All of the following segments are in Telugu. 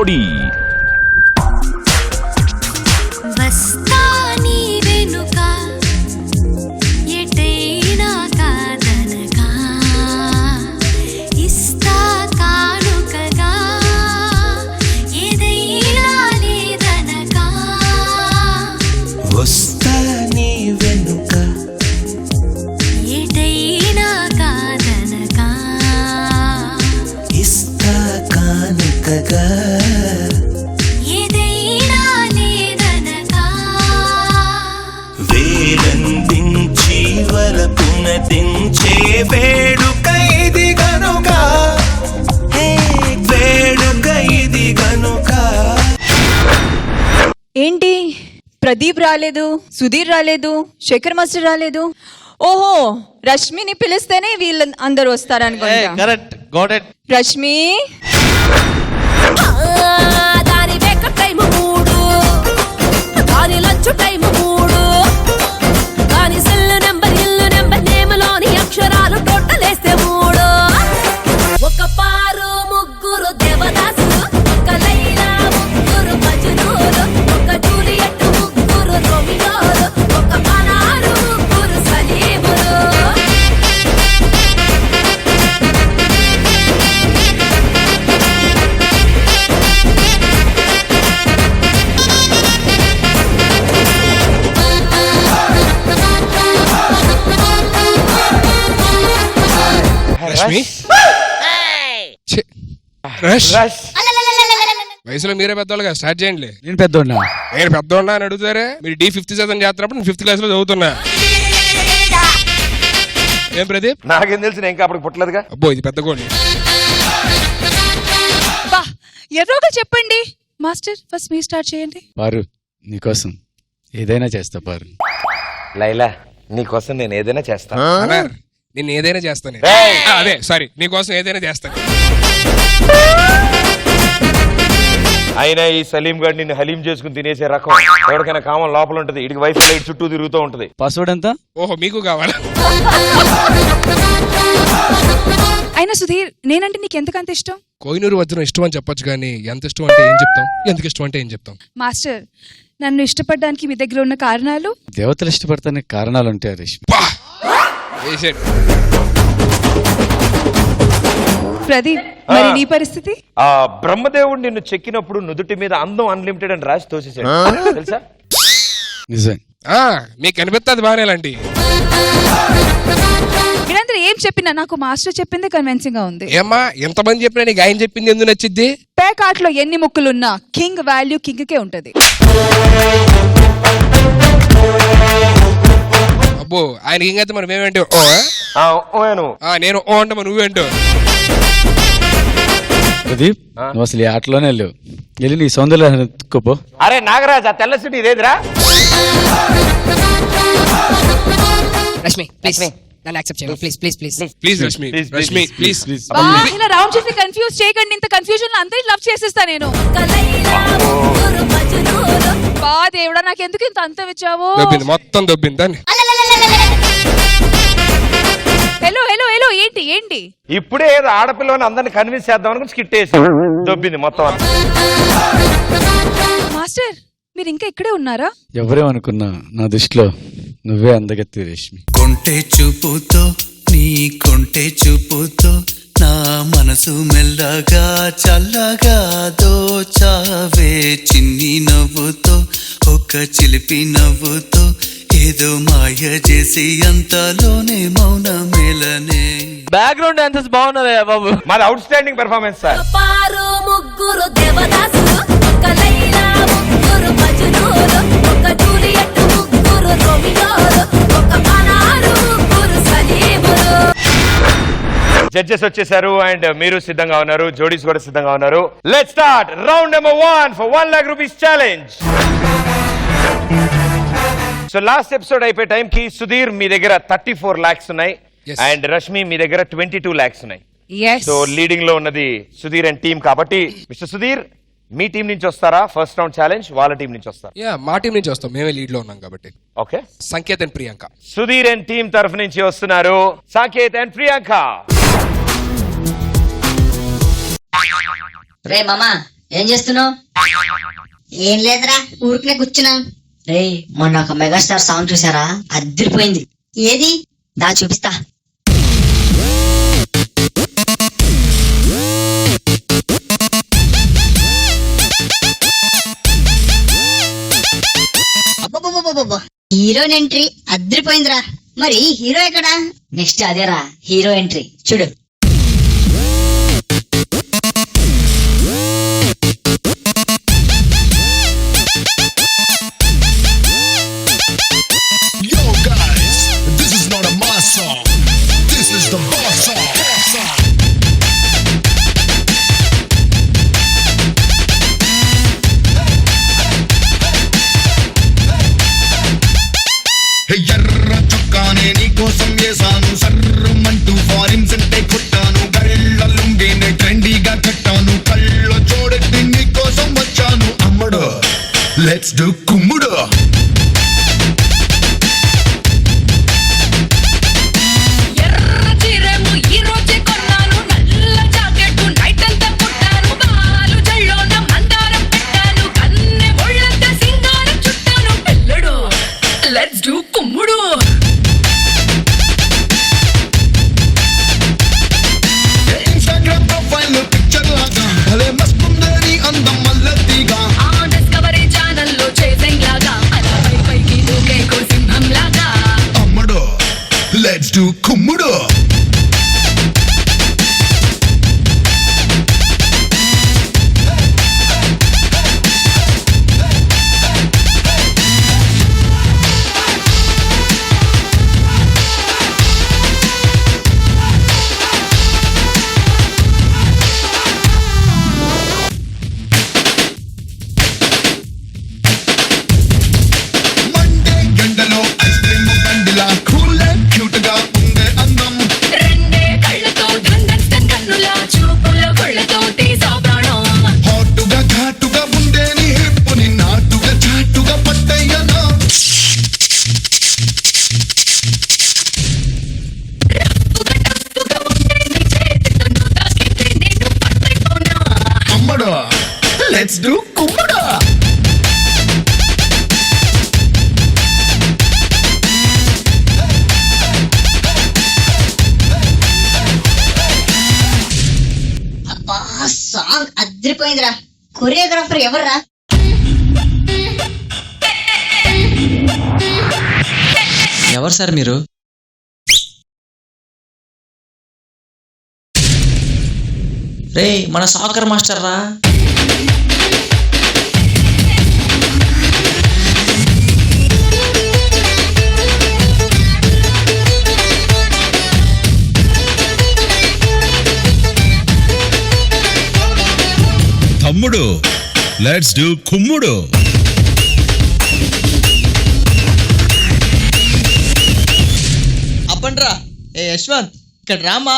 జోడీ. వేలందించి వలపునదించే వేడుక ఇది గనుక, వేడుక ఇది గనుక. ఏంటి ప్రదీప్ రాలేదు, సుధీర్ రాలేదు, శేఖర్ మాస్టర్ రాలేదు. ఓహో, రష్మిని పిలిస్తేనే వీళ్ళు అందరూ వస్తారనుకుంటా. Correct, got it. రష్మి దాని బ్రేకప్ టైం 3, దాని లంచ్ టైం 3, దాని సెల్ నెంబర్ ఇల్లు నెంబర్ నేమ్లోని అక్షరాలు టోటల్ వేస్తే 3. ఒక పారు ముగ్గురు దేవదాసు, ఒక లైలా ముగ్గురు మజ్నూలు, ఒక జూలియట్ ముగ్గురు రోమియోలు, ఒక అనారు ముగ్గురు సలీములు. రష్మి వయసులో మీరే పెద్దవాళ్ళుగా స్టార్ట్ చేయండి. నేను పెద్దోడినా? నేను పెద్దోడినా అని అడుగుతారే. మీరు D5th చేస్తున్నప్పుడు నేను 5th క్లాస్ లో చదువుతున్నా. ఏం ప్రదీప్? నాకేం తెలుసు, నేను ఇంకా అప్పుడు పుట్టలేదుగా. అబ్బో, ఇది పెద్ద గోళీ. ఎర్రోగా చెప్పండి మాస్టర్. ఫస్ట్ మీ స్టార్ట్ చేయండి. పారు, నీకోసం ఏదైనా చేస్తా పారు. లైలా, నీకోసం నేను ఏదైనా చేస్తా. నేను ఏదైనా చేస్తాను. అదే సారీ, నీకోసం ఏదైనా చేస్తాను. అయినా ఈ సలీం గారు నిన్ను హలీం చేసుకుని తినేసే రకం. ఎవరికైనా కామం లోపల ఉంటది, ఇడికి వైఫ్ లైట్ చుట్టూ తిరుగుతూ ఉంటది. పాస్వర్డ్ ఎంత? ఓహో, మీకు కావాలా? అయినా సుధీర్, నేనంటే నీకు ఎంతకంత ఇష్టం? కోహినూరు వజ్రం ఇష్టం అని చెప్పొచ్చు, కానీ ఎంత ఇష్టం అంటే ఏం చెప్తాం, ఎందుకు ఇష్టం అంటే ఏం చెప్తాం? మాస్టర్, నన్ను ఇష్టపడడానికి మీ దగ్గర ఉన్న కారణాలు? దేవతలు ఇష్టపడతానికి కారణాలు ఉంటాయి రష్మి. ప్రదీప్, మరి నీ పరిస్థితి? ఆ బ్రహ్మదేవుడు నిన్ను చెక్కినప్పుడు నుదుటి మీద అందం అన్లిమిటెడ్ అని రాసి తోసేసాడు, తెలుసా? నిజం. మీకు కనిపిస్తుంది బాగానే. ఇలాంటి మీరందరూ ఏం చెప్పినా నాకు మాస్టర్ చెప్పింది కన్విన్సింగ్ గా ఉంది. ఏమ్మా, ఎంతమంది చెప్పినా నీకు ఆయన చెప్పింది ఎందుకు నచ్చిద్ది? పేకాట్లో ఎన్ని ముక్కులున్నా కింగ్ వాల్యూ కింగ్ కే ఉంటది. అబ్బో, ఆయన ఇంకైతే మరి మేమేంటో నేను ఓ అంటే మరి నువ్వేంటో. ప్రదీప్, నువ్వు అసలు ఈ ఆటలోనే లేవు. వెళ్ళి నీ సౌందర్యాన్ని ఎత్తుకోపో. అరే నాగరాజ్, ఆ తెల్ల సిటీ ఇదేదిరా? రష్మి ప్లీజ్ నన్ను యాక్సెప్ట్ చేయండి. Please please please please Rashmi, Rashmi please please. ఇలా రౌండ్ చేసి కన్ఫ్యూజ్ చేయకండి. ఇంత కన్ఫ్యూజన్ లో అందరి లవ్ చేసేస్తా నేను. బా దేవుడా, నాకెందుకు ఇంత అంతం ఇచ్చావు? దొబ్బింది, మొత్తం దొబ్బింది. హలో హలో హలో, ఏంటి ఏంటి? ఇప్పుడే ఏదో ఆడపిల్లని అందరిని కన్విన్స్ చేద్దాం అనుకుని స్కిట్ వేసి దొబ్బింది మొత్తం. మాస్టర్, మీరు ఇంకా ఇక్కడే ఉన్నారా? ఎవరేమనుకున్నా నా దృష్టిలో నువ్వే అందగత్తి రష్మి. కొంటె చూపుతో, నీ కొంటె చూపుతో నా మనసు మెల్లగా చల్లగా దోచావే. చిన్ని నవ్వుతో, ఒక చిలిపి నవ్వుతో ఏదో మాయ చేసి అంతలోనే మౌన మేలనే. బ్యాక్గ్రౌండ్ డాన్సర్స్ బాగున్నారా బాబు? మాది అవుట్ స్టాండింగ్ పెర్ఫార్మెన్స్ సార్. పారు ముగ్గురు దేవదాసు, ఒక లైలా ముగ్గురు మజ్నూలు, ఒక జూలియట్ ముగ్గురు రోమియోలు, ఒక అనారు ముగ్గురు సలీములు. జడ్జెస్ వచ్చేసారు అండ్ మీరు సిద్ధంగా ఉన్నారు, జోడీస్ కూడా సిద్ధంగా ఉన్నారు. Let's start round number 1 for 1 lakh rupees challenge. So last episode అయిపోయే టైం కి సుధీర్ మీ దగ్గర 34 lakhs ఉన్నాయి అండ్ రష్మి మీ దగ్గర 22 lakhs ఉన్నాయి. సో లీడింగ్ లో ఉన్నది సుధీర్ అండ్ టీమ్. కాబట్టి మిస్టర్ సుధీర్, మీ టీం నుంచి వస్తారా ఫస్ట్ రౌండ్ ఛాలెంజ్, వాళ్ళ టీం నుంచి వస్తారా? మా టీం నుంచి వస్తాం, మేమే లీడ్ లో ఉన్నాం కాబట్టి. Okay, Sanket and Priyanka. Sudheer and team తరఫు నుంచి వస్తున్నారు సంకేత్ అండ్ ప్రియాంక. రే మామా, ఏం చేస్తున్నావు? ఏం లేదురా, ఊరికనే కూర్చున్నాం. రేయ్, మొన్న ఒక మెగాస్టార్ సాంగ్ చూసారా? అదిరిపోయింది. ఏది? దా చూపిస్తా. అబ్బబ్బబ్బబ్బబ్బ, హీరోయిన్ ఎంట్రీ అద్దరిపోయిందిరా. మరి హీరో ఎక్కడా? నెక్స్ట్ అదేరా, హీరో ఎంట్రీ చూడు. Yo guys, this is not a mass song. This is the boss song. Hey ఎర్ర చొక్కానే నీ కోసం వేసాను, సర్రమంటూ ఫారిన్స్ అంటే కొట్టాను, గళ్ళ లుంగిని ట్రెండీగా కట్టాను, కళ్ళ చూడెత్తి నీ కోసం వచ్చాను. అమ్మడు లెట్స్ డు కుమ్ముడు. ఇన్స్టాగ్రామ్ ప్రొఫైల్ పిక్చర్ లాగా భలే మస్తుందని అందం మల్లతిగా. అమ్మడు లెట్స్ డు కుమ్ముడు. మండే ఎండలో ఐస్ క్రీమ్ బండిలా కూల్ అండ్ క్యూట్ గా ఉండే అందం. హాటుగా ఘాటుగా ఉండే నీ హిప్పుని నాటుగా చాటుగా పట్టయ్యనా. అమ్మడు లెట్స్ డు కుమ్ముడు. అబ్బా, సాంగ్ అద్దరిపోయిందిరా. కొరియోగ్రాఫర్ ఎవర్రా? ఎవరు సార్ మీరు? రే, మన సాకర్ మాస్టర్ రా. తమ్ముడు లెట్స్ డు కుమ్ముడు. అప్పండ్రా. ఏ యశ్వంత్, ఇక్కడ రామా.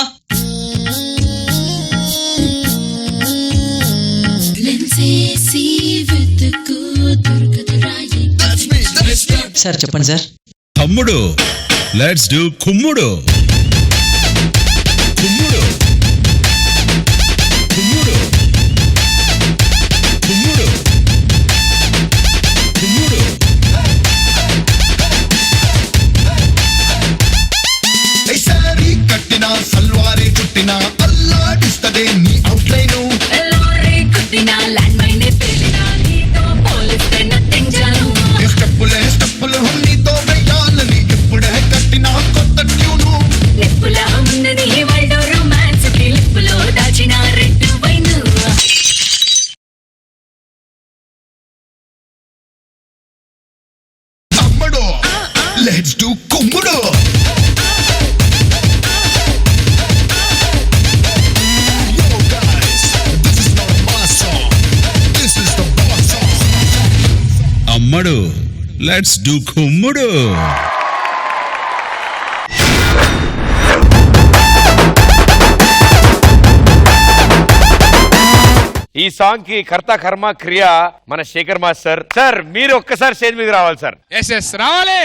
సార్ చెప్పండి సార్. తమ్ముడు లెట్స్ డు కుమ్ముడు. కుమ్ముడు కుమ్ముడు కుమ్ముడు కుమ్ముడు. సారీ కట్టిన సల్వారే చుట్టిన అల్లాడిస్తదే నీ అవుట్లైను. స్టెప్పులు నీతో వెయ్యాలని ఇప్పుడే కట్టిన కొత్త ట్యూను. అమ్మడు లెట్స్ డు కుమ్ముడు. Yo guys, this is not a mass song. This is the boss song. అమ్మడు లెట్స్ డు కుమ్ముడు. ఈ సాంగ్ కి కర్త కర్మ క్రియ మన శేఖర్ మాస్టర్. సార్ మీరు ఒక్కసారి స్టేజ్ మీద రావాలి సార్. ఎస్ ఎస్ రావాలి.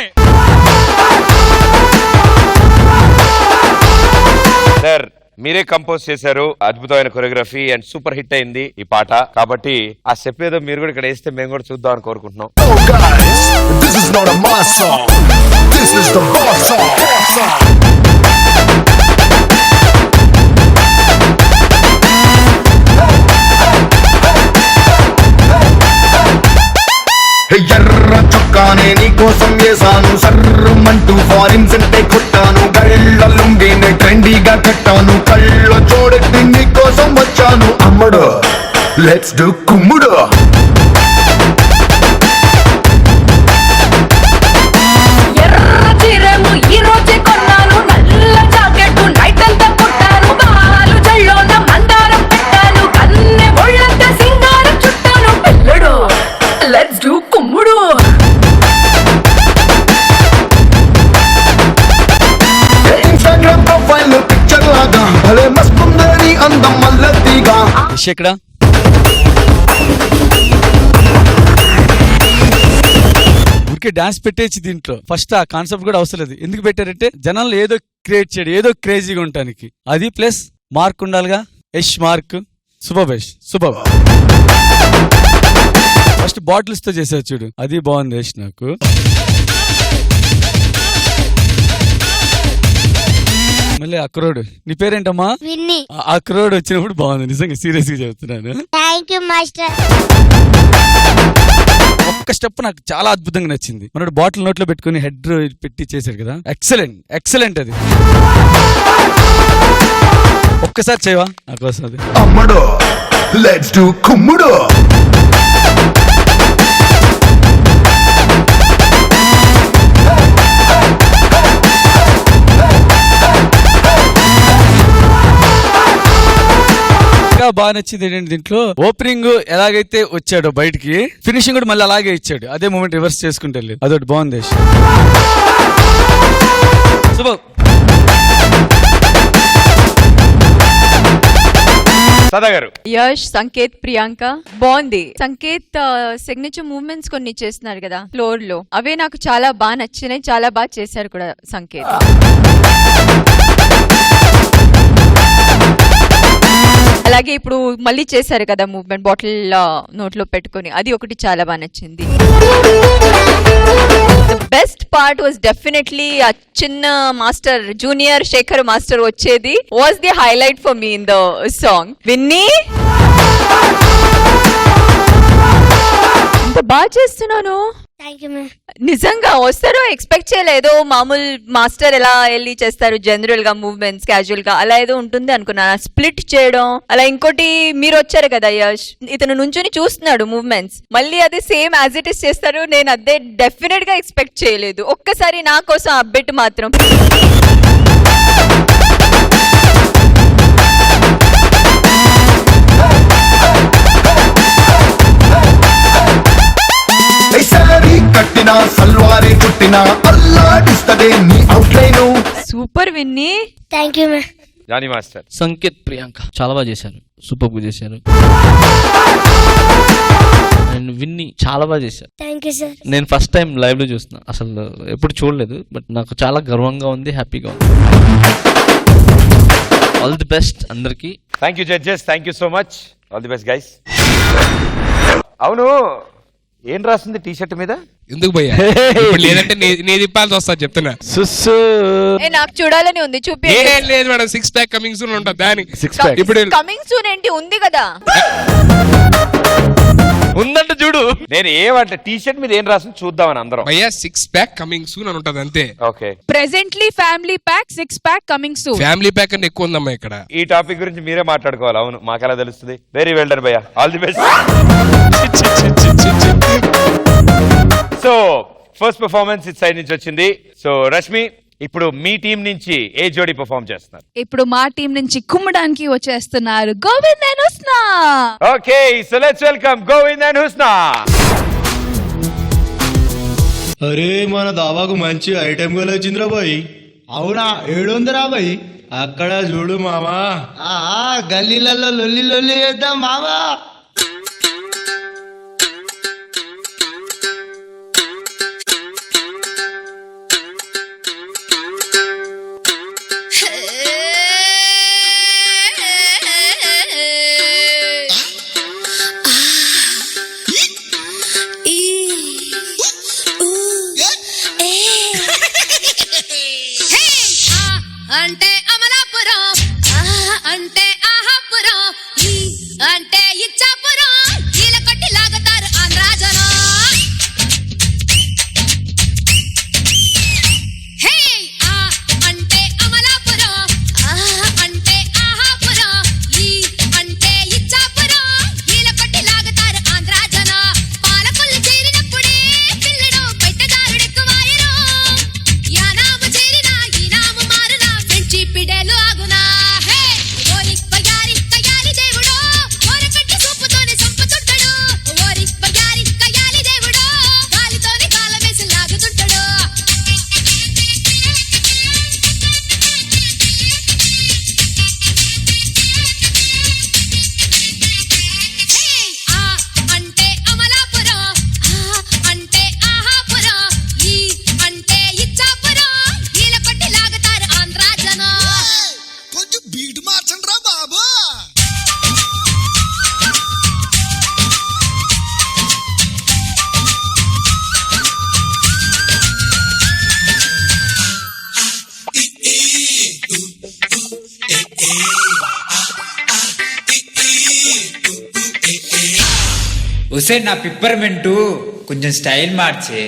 సార్ మీరే కంపోజ్ చేశారు, అద్భుతమైన కొరియోగ్రఫీ అండ్ సూపర్ హిట్ అయింది ఈ పాట. కాబట్టి ఆ స్టెప్ ఏదో మీరు కూడా ఇక్కడ వేస్తే మేము కూడా చూద్దాం అని కోరుకుంటున్నాం. Oh guys, this is not a mass song. This is the boss song. ఎర్ర చొక్కానే నీకోసం వేసాను, సర్రమంటూ ఫారిన్స్ అంటే కొట్టాను, గళ్ళ లుంగిని ట్రెండీగా కట్టాను, కళ్ళ చూడెత్తి నీకోసం వచ్చాను. అమ్మడు లెట్స్ డు కుమ్ముడు. ఎర్ర చీరేమో ఈ రోజే కొన్నాను, నల్ల జాకెట్ నైట్ అంతా కొట్టాను, బాలు జల్లోన మందారం పెట్టాను, కన్నె ఒళ్ళంతా సింగారం చుట్టాను. పిల్లడు లెట్స్ డు కుమ్ముడు. ఇన్స్టాగ్రామ్ ప్రొఫైల్ పిక్చర్ లాగా భలే మస్తుందని అందం మల్లతిగా. ఎక్కడ ఊరికే డాన్స్ పెట్టేసి దీంట్లో ఫస్ట్ ఆ కాన్సెప్ట్ కూడా అవసరం లేదు. ఎందుకు పెట్టారంటే జనాలు ఏదో క్రియేట్ చేయడం, ఏదో క్రేజీగా ఉండటానికి. అది ప్లస్ మార్క్ ఉండాలిగా. Yash mark super super. First bottles తో చేసావు చూడు, అది బాగుంది యష్. నాకు మళ్ళీ అక్రోడ్, నీ పేరేంటమ్మా? అక్రోడ్ వచ్చినప్పుడు బాగుంది, నిజంగా సీరియస్ గా చెప్తున్నాను. ఒక్క స్టెప్ నాకు చాలా అద్భుతంగా నచ్చింది. మనోడు బాటిల్ నోట్లో పెట్టుకుని హెడ్ పెట్టి చేశాడు కదా, ఎక్సలెంట్ అది. ఒక్కసారి చేయవా నాకోసం అది? అమ్మడు లెట్స్ డు కుమ్ముడు. బాగా నచ్చింది ఏంటంటే దీంట్లో ఓపెనింగ్ ఎలాగైతే వచ్చాడో బయటికి, ఫినిషింగ్ కూడా మళ్ళీ అలాగే ఇచ్చాడు. అదే మూమెంట్ రివర్స్ చేసుకుంటే వెళ్ళేది, అదొకటి బాగుంది. సదా గారు. యష్, సంకేత్, ప్రియాంక బాగుంది. సంకేత్ సిగ్నేచర్ మూవ్మెంట్స్ కొన్ని చేస్తున్నారు కదా ఫ్లోర్ లో, అవే నాకు చాలా బాగా నచ్చినాయి. చాలా బాగా చేశారు కూడా సంకేత్. అలాగే ఇప్పుడు మళ్ళీ చేశారు కదా మూవ్మెంట్, బాటిల్ నోట్లో పెట్టుకొని, అది ఒకటి చాలా బాగా నచ్చింది. బెస్ట్ పార్ట్ వాజ్ డెఫినెట్లీ ఆ చిన్న మాస్టర్, జూనియర్ శేఖర్ మాస్టర్ వచ్చేది was the highlight for me in the song. Vinny ఇంత బాగా చేస్తున్నాను, నిజంగా వస్తారో ఎక్స్పెక్ట్ చేయలేదు. మామూలు మాస్టర్ ఎలా వెళ్ళి చేస్తారు జనరల్ గా మూవ్మెంట్స్ క్యాజువల్ గా, అలా ఏదో ఉంటుంది అనుకున్నాను. స్ప్లిట్ చేయడం అలా. ఇంకోటి మీరు వచ్చారు కదా యష్, ఇతను నుంచుని చూస్తున్నాడు మూవ్మెంట్స్, మళ్ళీ అది సేమ్ యాజ్ ఇట్ ఇస్ చేస్తారు. నేను అదే డెఫినెట్ గా ఎక్స్పెక్ట్ చేయలేదు. ఒక్కసారి నా కోసం అప్డేట్ మాత్రం. కట్టినా సల్వారే చుట్టినా అల్లాడిస్తదే నీ outline. Super Vinny. Thank you Johnny master. Sanket, Priyanka చాలా బాగా చేశారు, సూపర్ గా చేశారు. అండ్ విన్నీ చాలా బాగా చేశారు. Thank you sir. నేను ఫస్ట్ టైం లైవ్ లో చూస్తున్నా, అసలు ఎప్పుడు చూడలేదు. బట్ నాకు చాలా గర్వంగా ఉంది, హ్యాపీగా ఉంది. ఆల్ ది బెస్ట్ అందరికి. Thank you judges, thank you so much. All the best guys. అవును, ఏం రాస్తుంది టీ షర్ట్ మీద? ఎందుకు భయ్యా? లేదంటే నేను ఇప్పాల్సి వస్తా చెప్తున్నా. నాకు చూడాలని ఉంది, చూపి. లేదు మేడం, 6 ప్యాక్ కమింగ్ సూన్ ఉంటుంది. దాని ఇప్పుడు కమింగ్ సూన్ ఏంటి ఉంది కదా, ఉందంటే చూడు. నేను ఏమంటే టీ షర్ట్ మీద ఏం రాసింది చూద్దామని అందరం. భయ్యా 6 ప్యాక్ కమింగ్ సూన్ అని ఉంటది అంతే. Okay. Presently family pack 6 pack coming soon. Family pack అని ఎక్కువ ఉందమ్మా ఇక్కడ. ఈ టాపిక్ గురించి మీరే మాట్లాడుకోవాలి. అవును, మాకెలా తెలుస్తుంది? వెరీ వెల్ డన్ భయ్యా, all the best. So first performance it side నుంచి వచ్చింది. సో రష్మి, ఇప్పుడు మీ టీం నుంచి ఏ జోడి పర్ఫార్మ్ చేస్తున్నారు? ఇప్పుడు మా టీం నుంచి కుమ్మడానికి వచ్చేస్తున్నారు Govind and Husna. Okay, so let's welcome Govind and Husna. అరే మన దాబాకు మంచి ఐటెం కూడా వచ్చిందిరా బాయ్. అవునా, 700 బాయ్. అక్కడ చూడు మామా, గల్లీలలో లొల్లి లొల్లి చేద్దాం మామా. ఒసే నా పిప్పర్మెంటు కొంచెం స్టైల్ మార్చే.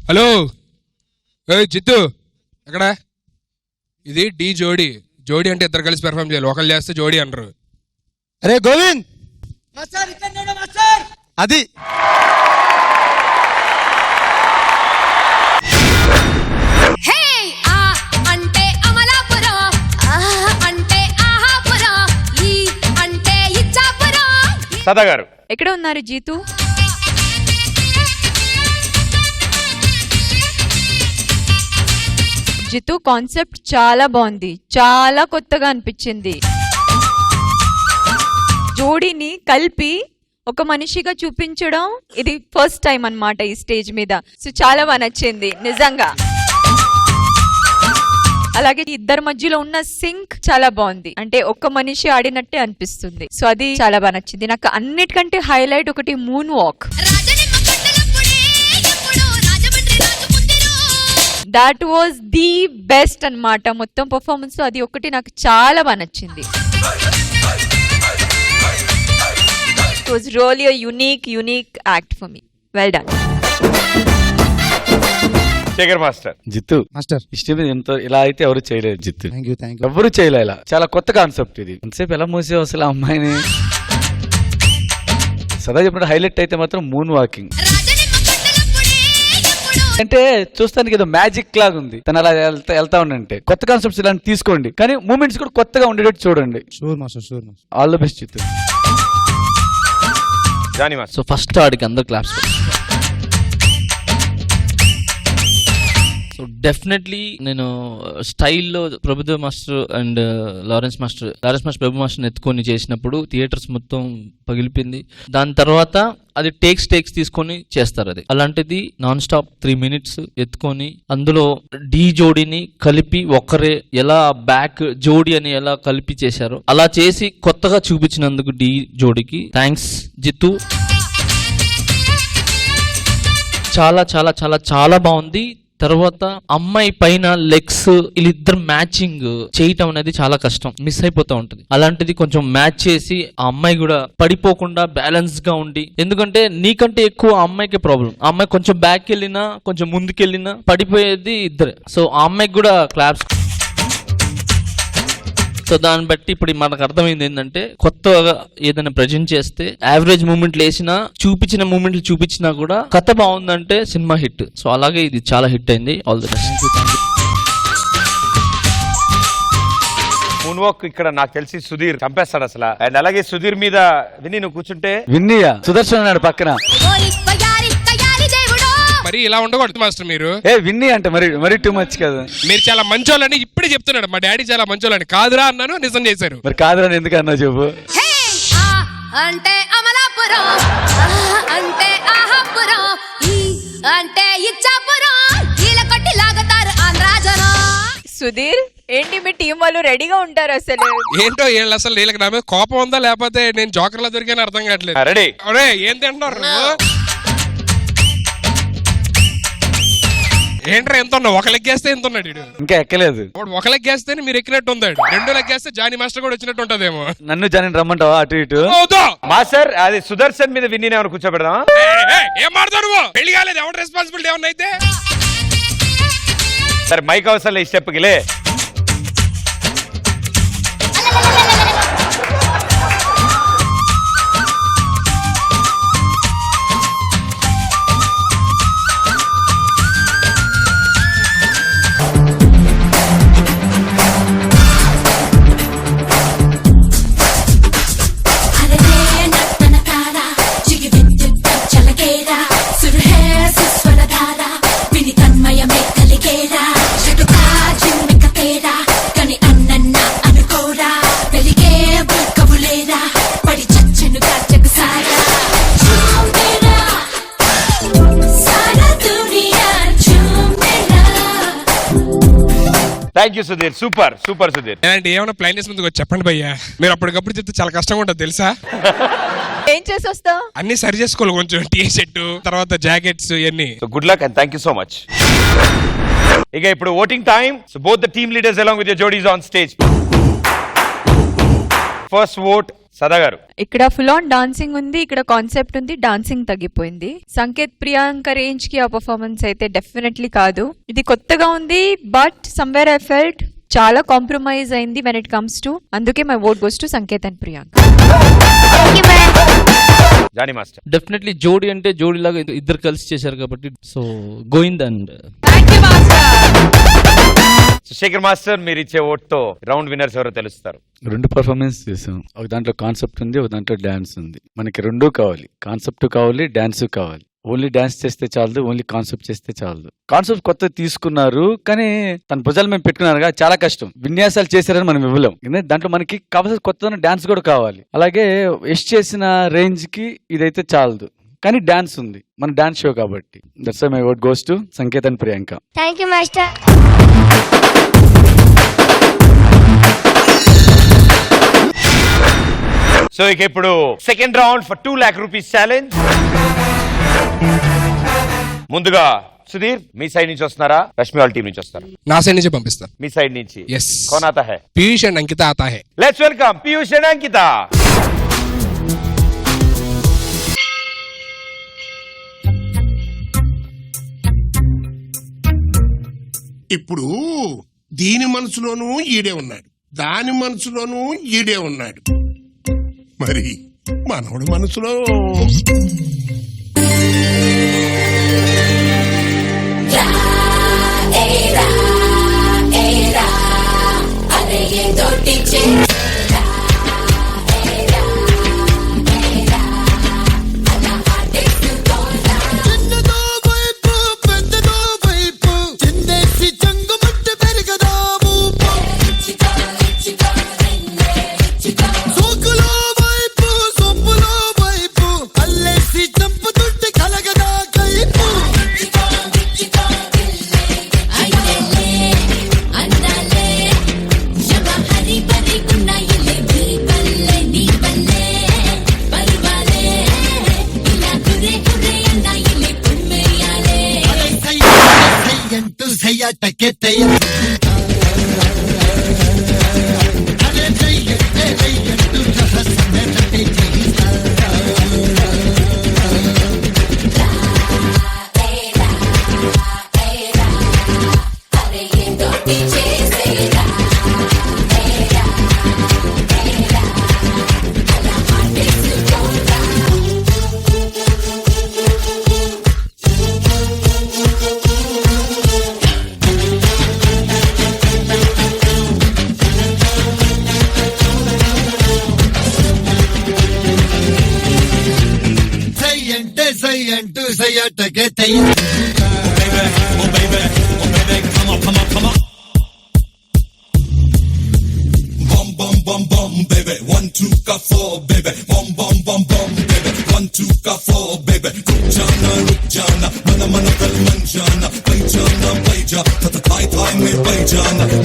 హలో జిత్తు ఎక్కడ? ఇది డి జోడి. జోడి అంటే ఇద్దరు కలిసి పెర్ఫామ్ చేయాలి, ఒకళ్ళు చేస్తే జోడి అనరు. అరే గోవింద్ అది సదా గారు ఎక్కడ ఉన్నారు జీతు? జితు కాన్సెప్ట్ చాలా బాగుంది, చాలా కొత్తగా అనిపించింది. జోడీని కలిపి ఒక మనిషిగా చూపించడం ఇది ఫస్ట్ టైం అన్నమాట ఈ స్టేజ్ మీద. సో చాలా బాగా నచ్చింది నిజంగా. అలాగే ఇద్దరి మధ్యలో ఉన్న సింక్ చాలా బాగుంది, అంటే ఒక్క మనిషి ఆడినట్టే అనిపిస్తుంది. సో అది చాలా బాగా నచ్చింది నాకు. అన్నిటికంటే హైలైట్ ఒకటి moon walk, that was the best అన్నమాట మొత్తం పర్ఫార్మెన్స్. అది ఒకటి నాకు చాలా బాగా నచ్చింది. It was really a unique act for me. Well done. Shekhar master. Jittu master ఇష్టం ఎంతో ఇలా అయితే ఎవరు చేయలేదు జిత్తు. ఎవరు చేయలే ఇలా. చాలా కొత్త కాన్సెప్ట్ ఇది. ఎంతసేపు ఎలా మూసేవు అసలు ఆ అమ్మాయిని. సదా చెప్పినట్టు హైలైట్ అయితే మాత్రం మూన్ వాకింగ్ అంటే చూస్తానికి ఏదో మ్యాజిక్ లాగా ఉంది. తను అలా వెళ్తా ఉండంటే కొత్త కాన్సెప్ట్స్ ఇలాంటి తీసుకోండి, కానీ మూమెంట్స్ కూడా కొత్తగా ఉండేటట్టు చూడండి. Sure master. All the best Jithu. So first ఆడికి అందరు క్లాప్స్. సో డెఫినెట్లీ నేను స్టైల్లో Prabhudev master and Lawrence master Prabhu మాస్టర్ని ఎత్తుకొని చేసినప్పుడు థియేటర్స్ మొత్తం పగిలిపోయింది. దాని తర్వాత అది టేక్స్ తీసుకొని చేస్తారు. అది అలాంటిది నాన్ స్టాప్ 3 minutes ఎత్తుకొని అందులో డి జోడిని కలిపి ఒక్కరే ఎలా బ్యాక్ జోడి అని ఎలా కలిపి చేశారో అలా చేసి కొత్తగా చూపించినందుకు డి జోడికి థ్యాంక్స్ జిత్తు. చాలా చాలా చాలా చాలా బాగుంది. తర్వాత అమ్మాయి పైన లెగ్స్ వీళ్ళిద్దరు మ్యాచింగ్ చేయటం అనేది చాలా కష్టం, మిస్ అయిపోతా ఉంటుంది. అలాంటిది కొంచెం మ్యాచ్ చేసి ఆ అమ్మాయి కూడా పడిపోకుండా బ్యాలెన్స్ గా ఉండి, ఎందుకంటే నీకంటే ఎక్కువ ఆ అమ్మాయికి ప్రాబ్లం. ఆ అమ్మాయి కొంచెం బ్యాక్ వెళ్ళినా కొంచెం ముందుకెళ్ళినా పడిపోయేది ఇద్దరే. సో ఆ అమ్మాయికి కూడా క్లాప్స్. సో దాన్ని బట్టి ఇప్పుడు మనకు అర్థమైంది ఏంటంటే కొత్తగా ఏదైనా ప్రజెంట్ చేస్తే యావరేజ్ మూమెంట్లు వేసినా చూపించిన మూమెంట్లు చూపించినా కూడా కథ బాగుందంటే సినిమా హిట్. సో అలాగే ఇది చాలా హిట్ అయింది. All the best. Moon walk ఇక్కడ నాకు తెలిసి సుధీర్ చంపేస్తాడు అసలు. అండ్ అలాగే సుధీర్ మీద విని నువ్వు కూర్చుంటే విన్నీయా సుదర్శన్ అన్నాడు పక్కన. మరి ఇలా ఉండకూడదు మాస్టర్. మీరు విన్నీ అంటే మరి టూ మచ్ కదా. మీరు చాలా మంచోళ్ళని ఇప్పుడే చెప్తున్నాడు. మా డాడీ చాలా మంచోళ్ళని. కాదురా అన్నాను, నిజం చేశారు. మరి కాదురా ఎందుకు అన్నా చెప్పు. అంటే అమలాపురం, అంటే ఆహాపురం, అంటే ఇచ్చాపురం, ఈల కొట్టి లాగతారు ఆంధ్రాజనం. సుధీర్ ఏంటి మీ టీం వాళ్ళు రెడీగా ఉంటారు అసలు? ఏంటో వీళ్ళు అసలు వీళ్ళకి నా మీద కోపం ఉందా లేకపోతే నేను జోకర్లా దొరికాను అర్థం కావట్లేదు. రెడీ ఏం తింటున్నారు నువ్వు? ఏంట్రా ఎంత ఉన్నావు? ఒక లెగ్గేస్తే ఎంత ఉన్నాడు వీడు? ఇంకా ఎక్కలేదు. ఒక లెగ్గేస్తే మీరు ఎక్కినట్టు ఉందాడు, 2 లెగ్గేస్తే జానీ మాస్టర్ కూడా వచ్చినట్టు ఉంటదేమో. నన్ను జానీ రమ్మంటావా అటు ఇటు? మాస్టర్ అది సుదర్శన్ మీద విన్నీ ఏమైనా కూర్చోబెడదాం. ఏం మాడతావు నువ్వు? పెళ్లి కాలేదు, ఎవరు రెస్పాన్సిబిలిటీ ఏమన్నా అయితే? సరే మైక్ అవసరం ఈ స్టెప్కి లే. Thank you Sudheer, super super Sudheer. ఇలాంటి ఏమైనా ప్లాన్ చేసి ముందుకు చెప్పండి భయ్యా. మీరు అప్పటికప్పుడు చెప్తే చాలా కష్టంగా ఉంటుంది తెలుసా. ఏం చేసి వస్తావు? అన్ని సరి చేసుకోవాలి, కొంచెం టీ షర్ట్ తర్వాత జాకెట్స్ ఇవన్నీ. Good luck and thank you so much. ఇక ఇప్పుడు voting time. So both the team leaders along with your జోడీస్ on stage. First vote Sada గారు. ఇక్కడ ఫుల్ ఆన్ డాన్సింగ్ ఉంది, ఇక్కడ కాన్సెప్ట్ ఉంది, డాన్సింగ్ తగ్గిపోయింది. సంకేత్ ప్రియాంక రేంజ్ కి ఆ పర్ఫార్మెన్స్ అయితే డెఫినెట్లీ కాదు. ఇది కొత్తగా ఉంది బట్ సమ్వేర్ ఐ ఫెల్ట్ చాలా కాంప్రమైజ్ అయింది వెన్ ఇట్ కమ్స్ టు. అందుకే my vote goes to Sanket and Priyanka. Johnny master. Definitely జోడీ అంటే జోడీ లాగా ఇద్దరు కలిసి చేశారు కాబట్టి so Govind and Shekhar master, మీరు ఇచ్చే ఓట్ తో రౌండ్ విన్నర్స్ ఎవరో తెలుస్తారు. 2 పర్ఫార్మెన్స్ చేసాం. ఒక దాంట్లో కాన్సెప్ట్ ఉంది, ఒక దాంట్లో డాన్స్ ఉంది. మనకి 2 కావాలి, కాన్సెప్ట్ కావాలి, డాన్స్ కావాలి. ఓన్లీ డాన్స్ చేస్తే చాలదు, ఓన్లీ కాన్సెప్ట్ చేస్తే చాలదు. కాన్సెప్ట్ కొత్త తీసుకున్నారు కానీ తన భుజాలు మేము పెట్టుకున్నారు చాలా కష్టం. విన్యాసాలు చేశారని మనం ఇవ్వలేం. దాంట్లో మనకి కావాల్సిన కొత్త డాన్స్ కూడా కావాలి. అలాగే యష్ చేసిన రేంజ్ కి ఇదైతే చాలదు కానీ డాన్స్ ఉంది, మన డాన్స్ షో కాబట్టి. That's why my vote goes to Sanket and Priyanka. Thank you master. So ఇక ఇప్పుడు second round for 2 lakh rupees challenge. ముందుగా సుధీర్ మీ సైడ్ నుంచి వస్తున్నారా, రష్మి వాళ్ళ టీం నుంచి వస్తారా? నా సైడ్ నుంచి పంపిస్తాను. మీ సైడ్ నుంచి ఎస్. కౌన్ ఆతా హై? పీయూష్ అండ్ అంకిత ఆతా హై. Let's welcome Piyush and Ankita. ఇప్పుడు దీని మనసులోనూ ఈడే ఉన్నాడు, దాని మనసులోనూ ఈడే ఉన్నాడు. మరి మనవడి మనసులో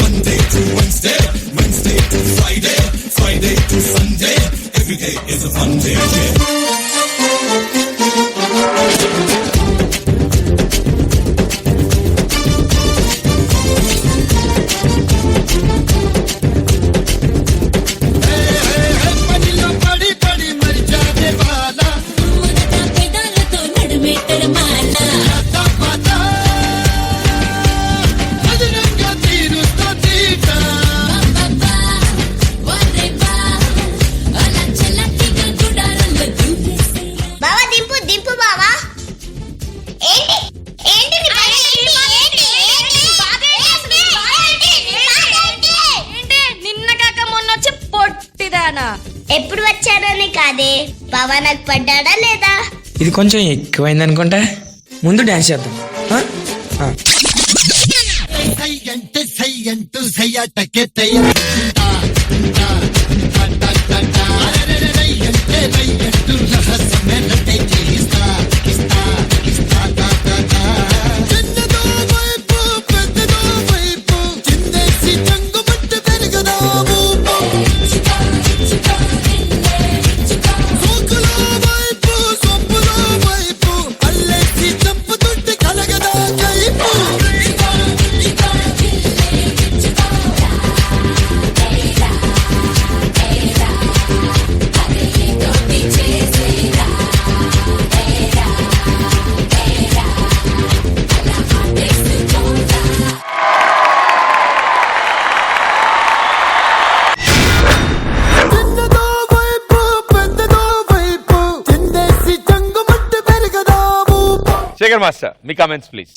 Monday to Wednesday, Wednesday to Friday, Friday to Sunday. Every day is a fun day. ఎప్పుడు వచ్చారని కాదే, బావా నాకు పడ్డాడా లేదా? ఇది కొంచెం ఎక్కువైంది అనుకుంటా. ముందు డాన్స్ చేద్దాం. శేఖర్ మాస్టర్ మీ కామెంట్స్ ప్లీజ్.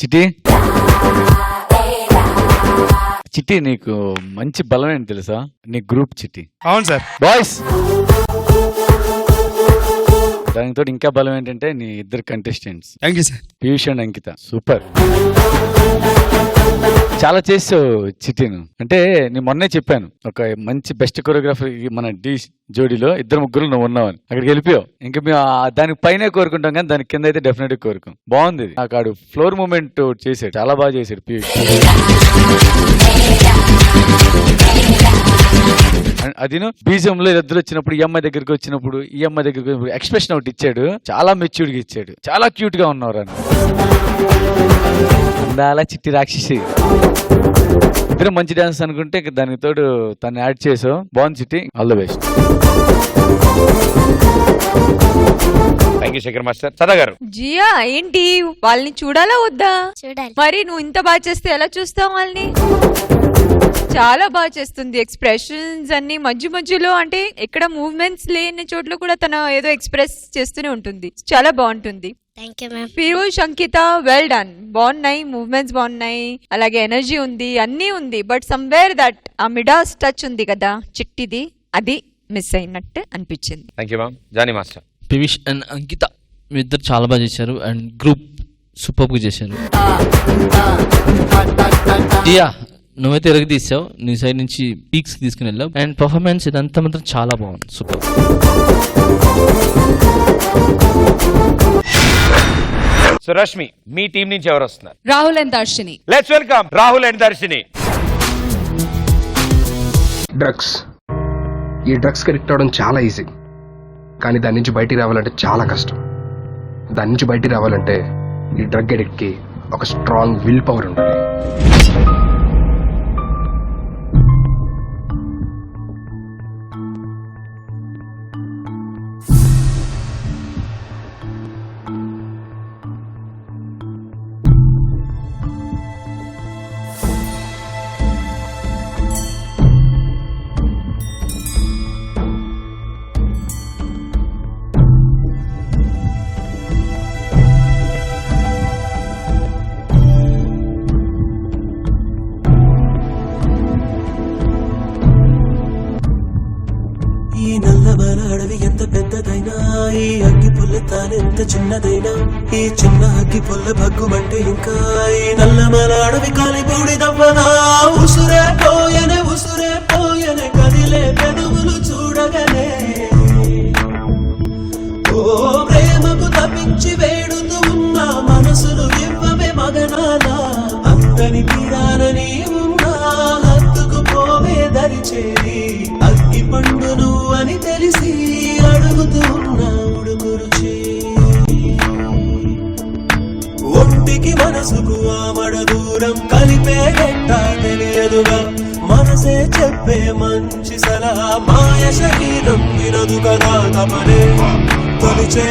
చిట్టి నీకు మంచి బలం ఏంటి తెలుసా? నీ గ్రూప్ చిట్టి. అవును సార్. బాయ్స్ దానితో ఇంకా బలం ఏంటంటే నీ ఇద్దరు contestants. Thank you sir. Piyush and Ankita super. చాలా చేసావు చిట్టిను. అంటే నేను మొన్నే చెప్పాను ఒక మంచి బెస్ట్ కొరియోగ్రాఫర్ మన డి జోడీలో 2-3 నువ్వు ఉన్నావని. అక్కడికి వెళ్ళిపోయావు. ఇంకా మేము దానికి పైనే కోరుకుంటాం కానీ దాని కింద అయితే డెఫినెట్ గా కోరుకోం. బాగుంది. నాకు ఆడు ఫ్లోర్ మూమెంట్ చేశాడు, చాలా బాగా చేశాడు పీయూష్. అదిను బీజం లో ఇద్దరు వచ్చినప్పుడు ఈ అమ్మాయి దగ్గరికి వచ్చినప్పుడు ఎక్స్ప్రెషన్ ఒకటి ఇచ్చాడు. చాలా మెచ్యూర్డ్ గా ఇచ్చాడు. చాలా క్యూట్ గా ఉన్నారు అని. అందాల చిట్టి రాక్షసి. ఇద్దరు మంచి డాన్స్ అనుకుంటే దానికి తోడు తను యాడ్ చేసావు. బాగుంది Chitti. All the best. Thank you Shekhar master. Sada గారు. జియా ఏంటి వాళ్ళని చూడాలా వద్దా? చూడాలి. మరి నువ్వు ఇంత బాగా చేస్తే ఎలా చూస్తావు వాళ్ళని? చాలా బాగా చేస్తుంది. ఎక్స్ప్రెషన్స్ అన్ని మధ్య మధ్యలో అంటే ఎక్కడ మూవ్మెంట్స్ లేని చోట్ల కూడా తన ఏదో ఎక్స్ప్రెస్ చేస్తూనే ఉంటుంది. చాలా బాగుంటుంది. Piyush, Ankita well done. బాగున్నాయి మూవ్మెంట్స్, బాగున్నాయి. అలాగే ఎనర్జీ ఉంది, అన్నీ ఉంది. బట్ సమ్వేర్ దట్ ఆ మిడాస్ టచ్ ఉంది కదా చిట్టిది, అది మిస్ అయినట్టు అనిపించింది. Thank you ma'am. Johnny master. Piyush and Ankita మీ ఇద్దరు చాలా బాగా చేశారు అండ్ గ్రూప్ సూపర్ గా చేశారు. జియా నువ్వైతే ఎరగ తీసావు, నీ సైడ్ నుంచి పీక్స్ తీసుకుని వెళ్ళావు అండ్ పర్ఫార్మెన్స్ ఇదంతా మాత్రం చాలా బాగుంది. సూపర్. సో రష్మి మీ టీం నుంచి ఎవరు వస్తున్నారు? Rahul and Darshini. Let's welcome Rahul and Darshini. Drugs. ఈ డ్రగ్స్ కి అడిక్ట్ అవడం చాలా ఈజీ, కానీ దాని నుంచి బయటికి రావాలంటే చాలా కష్టం. దాని నుంచి బయటికి రావాలంటే ఈ డ్రగ్ అడిక్ట్ కి ఒక స్ట్రాంగ్ విల్ పవర్ ఉండాలి. అడవి ఎంత పెద్దదైనా, ఈ అగ్గి పుల్ల తానెంత చిన్నదైనా, ఈ చిన్న అగ్గి పుల్ల భగ్గుమంటే ఇంకా ఈ నల్లమల అడవి కాలిబూడిదవ్వదా. ఉసురే పోయనే కదిలే పెదవులు చూడగలే. ఓ ప్రేమకు తప్పించి వేడుతూ ఉన్న మనసులు ఇవ్వవే మగనాల. అంతని తీరాలని ఉన్నా హత్తుకు పోవే దరిచేరి. అగ్గి పండు నువ్వు అని తెలిసి అడుగుతూ ఉన్నా ఉడుకురు ఒంటికి మనసుకు ఆమడ దూరం కలిపే గంట తెలియదుగా. మనసే చెప్పే మంచి సలహా మాయ శరీరం వినదు కదా. తమనే తొలిచే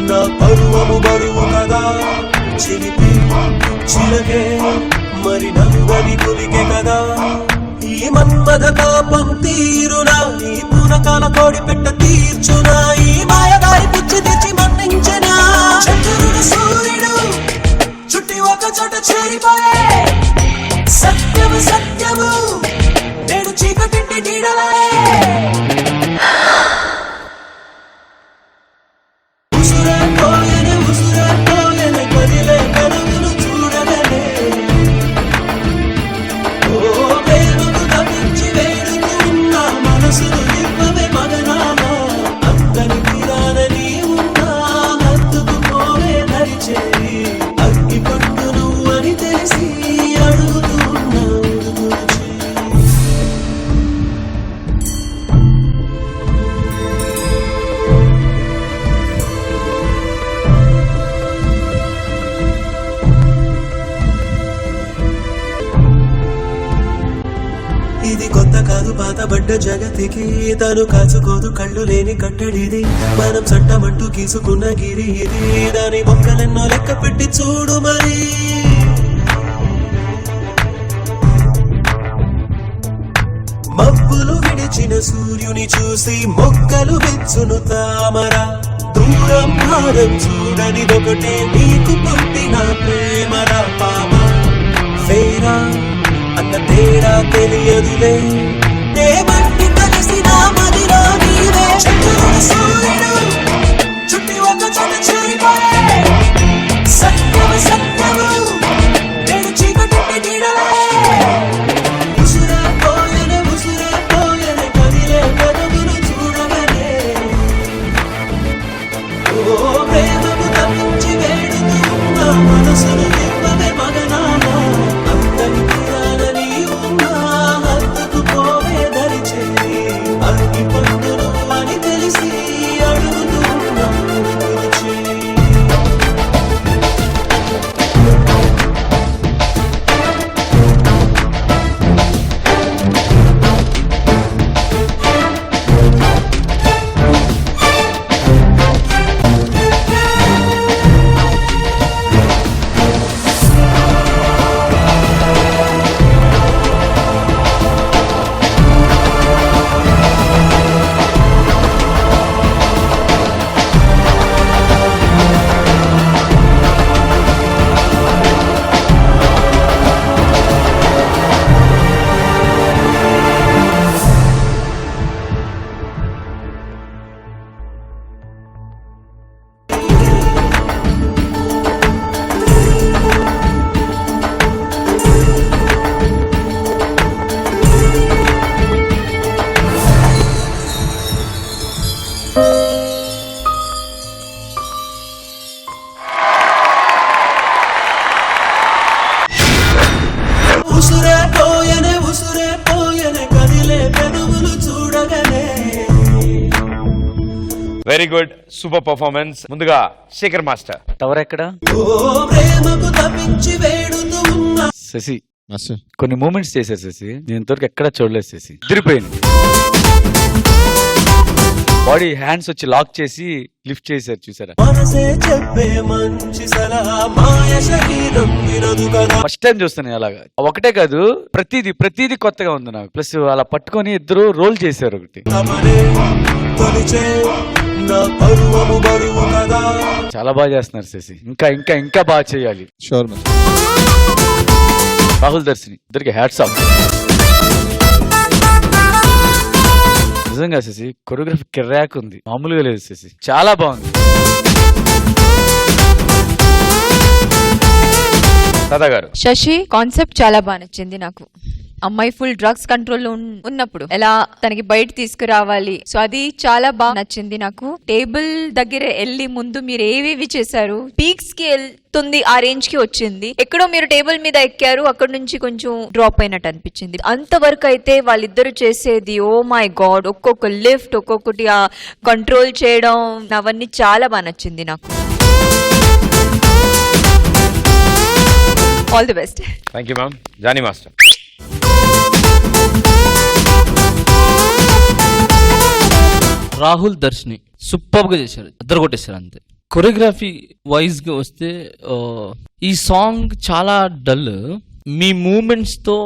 నా పరువము బరువు కదా. చిలిపి చిలకే మరి నవ్వని పులికే కదా. ఈ మన్మథ తాపం తీరునా, ఈ పూనకాల కోడి పెట్ట తీర్చునా. ఈ మాయదారి పుచ్చి తెచ్చి మన్నించనా. చంద్రుడు సూర్యుడు చుట్టి ఒక చోట చేరిపోయే. సత్యము నేడు చీకటింటి నీడలే. ఉసురే పోయనే కదిలే పెదవులు చూడగలే. మనసులు ఇవ్వవే మగనాల. అంతని తీరాలని ఉన్నా హత్తుకు పోవే దరిచేరి. అగ్గి పండు నువ్వు అని తెలిసి అడుగుతూ ఉన్నా ఉడుకురు ఇది కొత్త కాదు పాతబడ్డ జగతికి. తను కాచుకోదు కళ్ళు లేని కట్టడిది. మనం చట్టమంటూ గీసుకున్న గిరి ఇది. దాని మొక్కలెన్నో లెక్క పెట్టి చూడు మరి. మబ్బులు విడిచిన సూర్యుని చూసి మొక్కలు వెచ్చును తామర. దూరం భారం చూడనిదొకటే నీకు పుట్టిన ప్రేమరా పామ వేరా అన్న తేడా తెలియదులే దేవన్ని కలిసిన మదిలో నీవే చంద్రుడు సూర్యుడు చుట్టి ఒక చోట చేరిపోయే సత్యము సత్యము నేను చీకటి నీడలే ఉసురే పోయనే కదిలే కదములు చూడగలే ఓ ప్రేమకు తప్పించి వేడుతూ ఉన్న మనసును ఇవ్వవే మగనాల అంతని పురాణని ఉన్నా హత్తుకు పోవే దరిచేరి అగ్ని పండును అని తెలిసి అడుగుతున్నా గురించి ఉసురే పోయనే కదిలే పెదవులు చూడగలే. Very good, super performance. ముందుగా శేఖర్ మాస్టర్. టవర్ ఎక్కడ? ఓ ప్రేమకు తప్పించి వేడుతూ ఉన్న శశి కొన్ని మూమెంట్స్ చేశారు శశి, నేను ఇంతవరకు ఎక్కడ చూడలేదు శశి. తిరిగిపోయింది బాడీ, హ్యాండ్స్ వచ్చి లాక్ చేసి లిఫ్ట్ చేశారు చూసారా. మనసే చెప్పే మంచి సలహా మాయ శరీరం వినదు కదా. ఫస్ట్ టైం చూస్తాను అలాగా. ఒకటే కాదు, ప్రతిదీ కొత్తగా ఉంది నాకు. ప్లస్ అలా పట్టుకొని ఇద్దరు రోల్ చేశారు ఒకటి. తమనే తొలిచే నా పరువము బరువు కదా. చాలా బాగా చేస్తున్నారు శశి, ఇంకా ఇంకా ఇంకా బాగా చేయాలి. రాహుల్ దర్శిని ఇద్దరికి హ్యాట్స్ ఆఫ్. నిజంగా శశి కొరియోగ్రఫీ కిర్రాక్ ఉంది, మామూలుగా లేదు శశి, చాలా బాగుంది. సదాగారు. శశి కాన్సెప్ట్ చాలా బాగా నచ్చింది నాకు. అమ్మాయి ఫుల్ డ్రగ్స్ కంట్రోల్లో ఉన్నప్పుడు ఎలా తనకి బయట తీసుకురావాలి, సో అది చాలా బాగా నచ్చింది నాకు. టేబుల్ దగ్గర వెళ్ళి ముందు మీరు ఏవేవి చేశారు, పీక్స్ కి వెళ్తుంది, ఆ రేంజ్ కి వచ్చింది. ఎక్కడో మీరు టేబుల్ మీద ఎక్కారు, అక్కడ నుంచి కొంచెం డ్రాప్ అయినట్టు అనిపించింది. అంతవరకు అయితే వాళ్ళిద్దరు చేసేది ఓ మై గాడ్, ఒక్కొక్క లిఫ్ట్ ఒక్కొక్కటి ఆ కంట్రోల్ చేయడం అవన్నీ చాలా బాగా నచ్చింది నాకు. All the best. Thank you ma'am. Johnny master. Rahul Darshini super గా చేశారు, ఇద్దరు కొట్టేశారు అంతే. కొరియోగ్రఫీ వైజ్ గా వస్తే ఈ సాంగ్ చాలా డల్. మీ మూమెంట్స్ తో,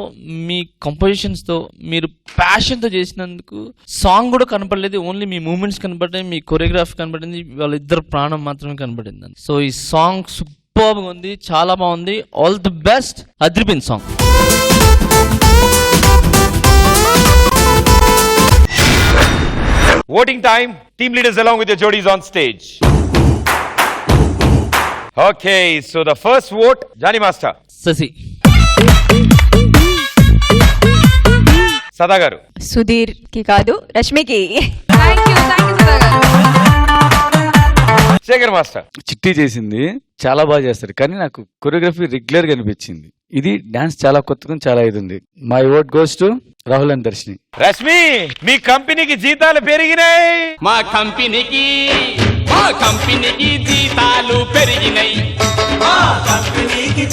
మీ కంపోజిషన్స్ తో, మీరు ప్యాషన్ తో చేసినందుకు సాంగ్ కూడా కనపడలేదు. ఓన్లీ మీ మూమెంట్స్ కనపడ్డాయి, మీ కొరియోగ్రఫీ కనపడింది, వాళ్ళిద్దరు ప్రాణం మాత్రమే కనపడింది. సో ఈ సాంగ్ సూపర్ గా ఉంది, చాలా బాగుంది. All the best. అదిరిపోయింది song. Voting time. Team leaders along with your jodis on stage. Okay, so the first vote, Johnny Master. Sasi. సదాగారు. సుధీర్ కి కాదు, రష్మికి. శేఖర్ మాస్టర్. చిట్టి చేసింది చాలా బాగా చేస్తారు, కానీ నాకు కొరియోగ్రఫీ రెగ్యులర్ గా అనిపించింది. ఇది డాన్స్ చాలా కొత్తగా చాలా ఇది ఉంది. My vote goes to Rahul and Darshini. Rashmi, మీ కంపెనీకి జీతాలు పెరిగినాయి. మా కంపెనీకి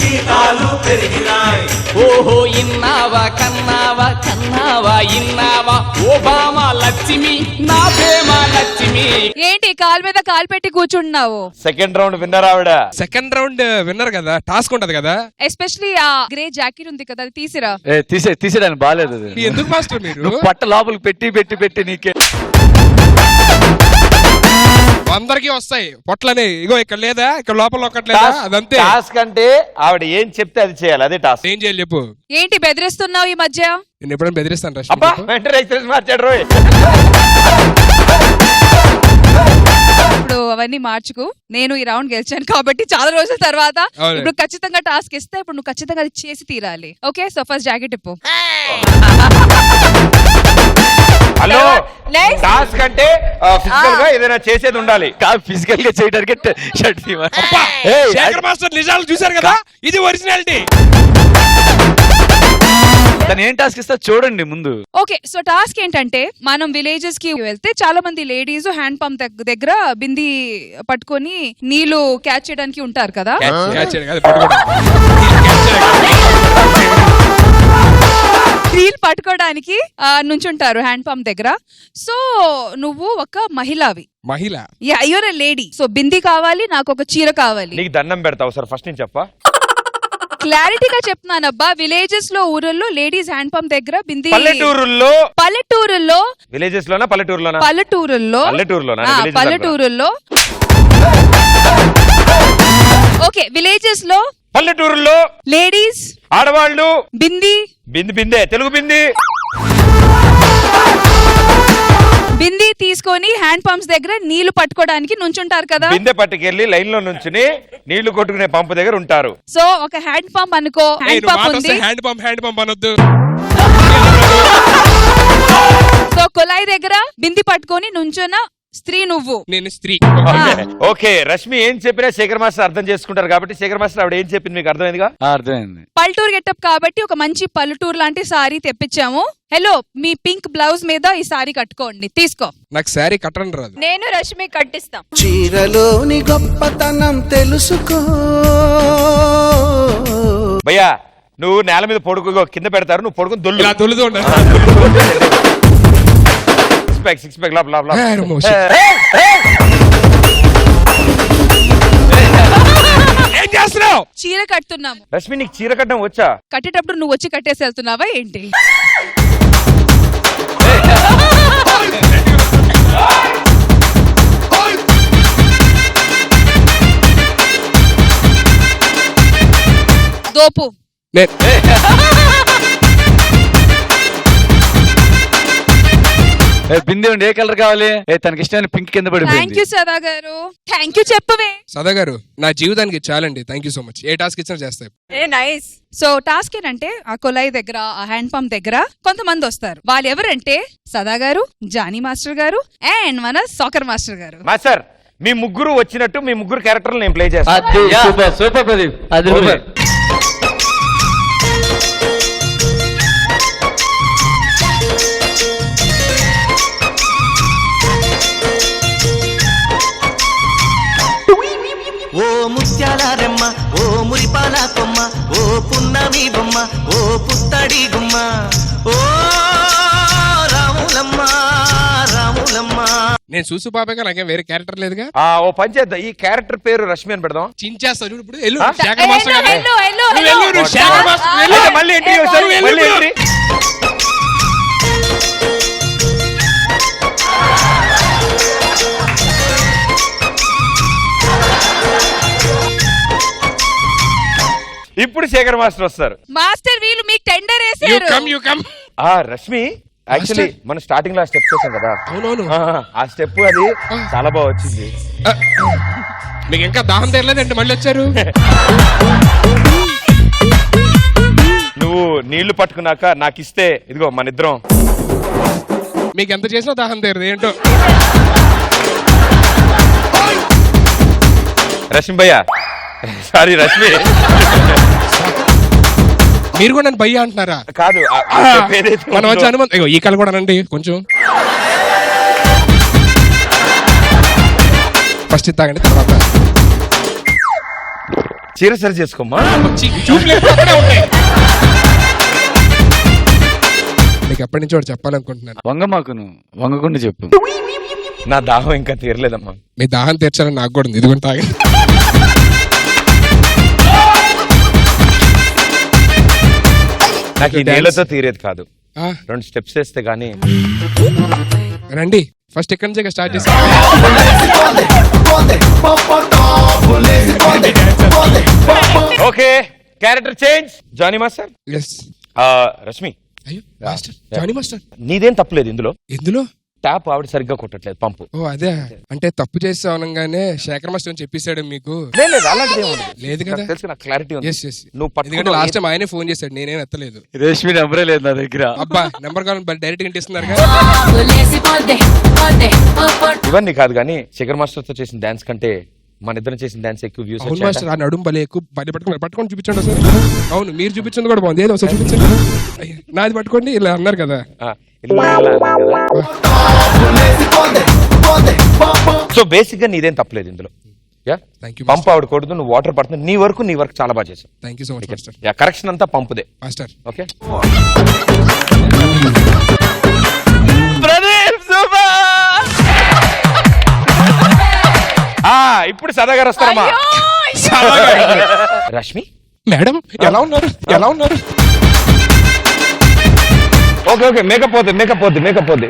జీతాలు పెరిగినాయి. ఓహో ఇన్నావా కన్నావా ఇన్నావా ఓబామా లక్ష్మి, నా ప్రేమ లక్ష్మి. ఏంటి కాలు మీద కాలు పెట్టి కూర్చుంటున్నావు? సెకండ్ రౌండ్ విన్నర్ ఆవిడ. సెకండ్ రౌండ్ విన్నర్ కదా, టాస్క్ ఉంటది కదా. ఎస్పెషల్లీ ఆ గ్రే జాకెట్ ఉంది కదా, అది తీసిరా. తీసేయడానికి బాగాలేదు. ఎందుకు మాస్టర్ మీరు పట్ట లోపలికి పెట్టి నీకే అందరికీ వస్తాయి పొట్లని. ఇగో ఇక్కడ లేదా, ఇక్కడ లోపల ఒకట్లేదా, అదంతే. టాస్క్ అంటే ఆవిడ ఏం చెప్తే అది చేయాలి, అదే టాస్క్. ఏం చేయాలి చెప్పు. ఏంటి బెదిరిస్తున్నావు ఈ మధ్య? నేను ఎప్పుడైనా బెదిరిస్తాను రష్మి. అబ్బా వెంటనే ఎక్స్ప్రెస్ మార్చాడు రోయ్. ఇప్పుడు అవన్నీ మార్చుకు. నేను ఈ రౌండ్ గెలిచాను కాబట్టి చాలా రోజుల తర్వాత ఇప్పుడు ఖచ్చితంగా టాస్క్ ఇస్తే ఇప్పుడు నువ్వు ఖచ్చితంగా అది చేసి తీరాలి. ఓకే, సో ఫస్ట్ జాకెట్ ఇప్పు. హలో, టాస్క్ అంటే ఫిజికల్ గా ఏదైనా చేసేది ఉండాలి. ఫిజికల్ గా చేయడానికి షర్ట్ శేఖర్ మాస్టర్ నిజాలు చూశారు కదా, ఇది ఒరిజినాలిటీ. తను ఏం టాస్క్ ఇస్తా చూడండి ముందు. ఓకే, సో టాస్క్ ఏంటంటే మనం విలేజెస్ కి వెళ్తే చాలా మంది లేడీస్ హ్యాండ్ పంప్ దగ్గర బింది పట్టుకొని నీళ్లు క్యాచ్ చేయడానికి ఉంటారు కదా. నీళ్ళు పట్టుకోవడానికి నుంచుంటారు హ్యాండ్ పంప్ దగ్గర. సో నువ్వు ఒక మహిళవి. మహిళ? Yeah, you're a lady. So bindi కావాలి, నాకు ఒక చీర కావాలి. నీకు దండం పెడతావు సార్, ఫస్ట్ నుంచి చెప్పా. క్లారిటీగా చెప్తున్నానబ్బా. విలేజెస్ లో, ఊరల్లో లేడీస్ హ్యాండ్ పంప్ దగ్గర బింది. పల్లెటూరుల్లో విలేజెస్ లోనా పల్లెటూరులోనా? పల్లెటూరుల్లో ఓకే, విలేజెస్ లో, పల్లెటూరుల్లో లేడీస్, ఆడవాళ్ళు బిందే తెలుగు బింది తీసుకొని హ్యాండ్ పంప్స్ దగ్గర నీళ్లు పట్టుకోవడానికి నుంచుంటారు కదా. బిందె పట్టుకెళ్ళి లైన్ లో నుంచుని నీళ్లు కొట్టుకునే పంపు దగ్గర ఉంటారు. సో ఒక హ్యాండ్ పంప్ అనుకో, హ్యాండ్ పంప్ ఉంది. హ్యాండ్ పంప్ అనొద్దు. సో కుళాయి దగ్గర బింది పట్టుకొని నుంచున్న స్త్రీ నువ్వు. నేను స్త్రీ. ఓకే, రష్మి ఏం చెప్పినా శేఖర్ మాస్టర్ అర్థం చేసుకుంటారు కాబట్టి శేఖర్ మాస్టర్ ఆవిడ ఏం చెప్పింది మీకు అర్థమైందిగా? అర్థమైంది. పల్లెటూరు గెటప్ కాబట్టి ఒక మంచి పల్లెటూరు లాంటి సారీ తెప్పించాము. హలో, మీ పింక్ బ్లౌజ్ మీద ఈ సారీ కట్టుకోండి, తీసుకో. నాకు సారీ కట్టడం రాదు. నేను రష్మి కట్టిస్తాం. చీరలోని గొప్పతనం తెలుసుకో. భయ్యా నువ్వు నేల మీద పడుకో, కింద పెడతారు, నువ్వు పడుకుని దొల్లు. సిక్స్ ప్యాక్ ఏం చేస్తున్నావు? చీర కడుతున్నాము. రష్మి నీకు చీర కట్టడం వచ్చా? కట్టేటప్పుడు నువ్వు వచ్చి కట్టేసి వెళ్తున్నావా ఏంటి? దోపు. బిందె ఉండి ఏ కలర్ కావాలి? తనకి ఇష్టమైన పింక్ కింద పడిపోయింది. థ్యాంక్ యూ సదా గారు, థ్యాంక్ యూ చెప్పవే. సదా గారు నా జీవితానికి చాలండి, thank you so much. A task ఇచ్చినా చేస్తాయి. నైస్. సో టాస్క్ ఏంటంటే ఆ కుళాయి దగ్గర, ఆ హ్యాండ్ పంప్ దగ్గర కొంతమంది వస్తారు. వాళ్ళు ఎవరంటే సదా గారు, జానీ మాస్టర్ గారు అండ్ మన సాకర్ మాస్టర్ గారు. మాస్టర్ మీ ముగ్గురు వచ్చినట్టు మీ ముగ్గురు క్యారెక్టర్లు నేను ప్లే చేస్తాను. సూపర్ ప్రదీప్, అది ఓ ముత్యాల రెమ్మ, ఓ మురిపాల కొమ్మ, ఓ పున్నమి బొమ్మ, ఓ పుత్తడి గుమ్మ, ఓ రాములమ్మ రాములమ్మ. నేను చూసు పాపగా నాకేం వేరే క్యారెక్టర్ లేదుగా. ఓ పని చేద్దాం, ఈ క్యారెక్టర్ పేరు రష్మి అని పెడదాం. చించేస్తా చూడు ఇప్పుడు. మళ్ళీ ఎంట్రీ. ఇప్పుడు శేఖర్ మాస్టర్ వస్తారు. మాస్టర్ వీళ్ళు మీకు టెండర్ వేసారు. రష్మి యాక్చువల్లీ మనం స్టార్టింగ్ లో స్టెప్ చేసాం కదా. అవునవును. ఆ స్టెప్ అది చాలా బాగా వచ్చింది. మీకు ఇంకా దాహం తెరలేదంటే మళ్ళీ వచ్చారు. నువ్వు నీళ్లు పట్టుకున్నాక నాకు ఇస్తే ఇదిగో మన ఇద్దరం. మీకు ఎంత చేసినా దాహం తీరదు ఏంటో. రష్మి భయ్యా, సారీ రష్మి, మీరు కూడా నన్ను భయ్యా అంటున్నారా? కాదు, మనం వచ్చి అనుమతి. ఈ కళ కూడా అనండి కొంచెం. ఫస్ట్ తాగండి, తర్వాత చీర సరి చేసుకోమ్మా. నీకు ఎప్పటి నుంచి ఒకటి చెప్పాలనుకుంటున్నాను. వంగమాకును వంగకుండా చెప్పు. నా దాహం ఇంకా తీరలేదమ్మా. మీ దాహం తీర్చాలని నాకు కూడా ఉంది, ఇది కూడా తాగండి. నాకు ఈ నీళ్ళతో తీరేది కాదు, 2 స్టెప్స్ వేస్తే గానీ. రండి ఫస్ట్ ఎక్కడి నుంచి స్టార్ట్ చేసి okay character change Johnny master. Yes. Rashmi, అయ్యో మాస్టర్, జానీ మాస్టర్ నీదేం తప్పులేదు ఇందులో. ఎందులో ట్యాప్ ఆవిడ సరిగ్గా కొట్టట్లేదు పంపు. ఓ అదే, అంటే తప్పు చేసి అనగానే శేఖర్ మాస్టర్ చెప్పేశాడు మీకు. లేదు అలాంటిది లేదు కదా, తెలుసు, నాకు క్లారిటీ ఉంది. Yes yes. నువ్వు ఎందుకంటే లాస్ట్ టైం ఆయనే ఫోన్ చేశాడు, నేనేం ఎత్తలేదు. రేష్మి నెంబరే లేదు నా దగ్గర. అబ్బా నెంబర్ కావాలి డైరెక్ట్ గా ఇస్తున్నారు. ఇవన్నీ కాదు కానీ శేఖర్ మాస్టర్ తో చేసిన డాన్స్ కంటే మన ఇద్దరం చేసిన డాన్స్ ఎక్కువ వ్యూస్ అవును మాస్టర్, ఆ నడుము భలే ఎక్కువ పట్టుకొని చూపించండి సార్. అవును, మీరు చూపించింది కూడా బాగుంది. ఏదో ఒకసారి చూపించండి. నాది పట్టుకోండి ఇలా అన్నారు కదా. సో బేసిక్ గా నీదేం తప్పలేదు ఇందులో. పంప్ ఆవిడ కొడుతు, నువ్వు వాటర్ పడుతుంది, నీ వర్క్ చాలా బాగా చేసావు. Thank you so much master. Correction అంతా పంపుదే మాస్టర్. ఓకే ఇప్పుడు సదాగారు వస్తారమ్మా. రష్మి మేడం ఎలా ఉన్నారు? ఓకే ఓకే, మేకప్ పోద్ది.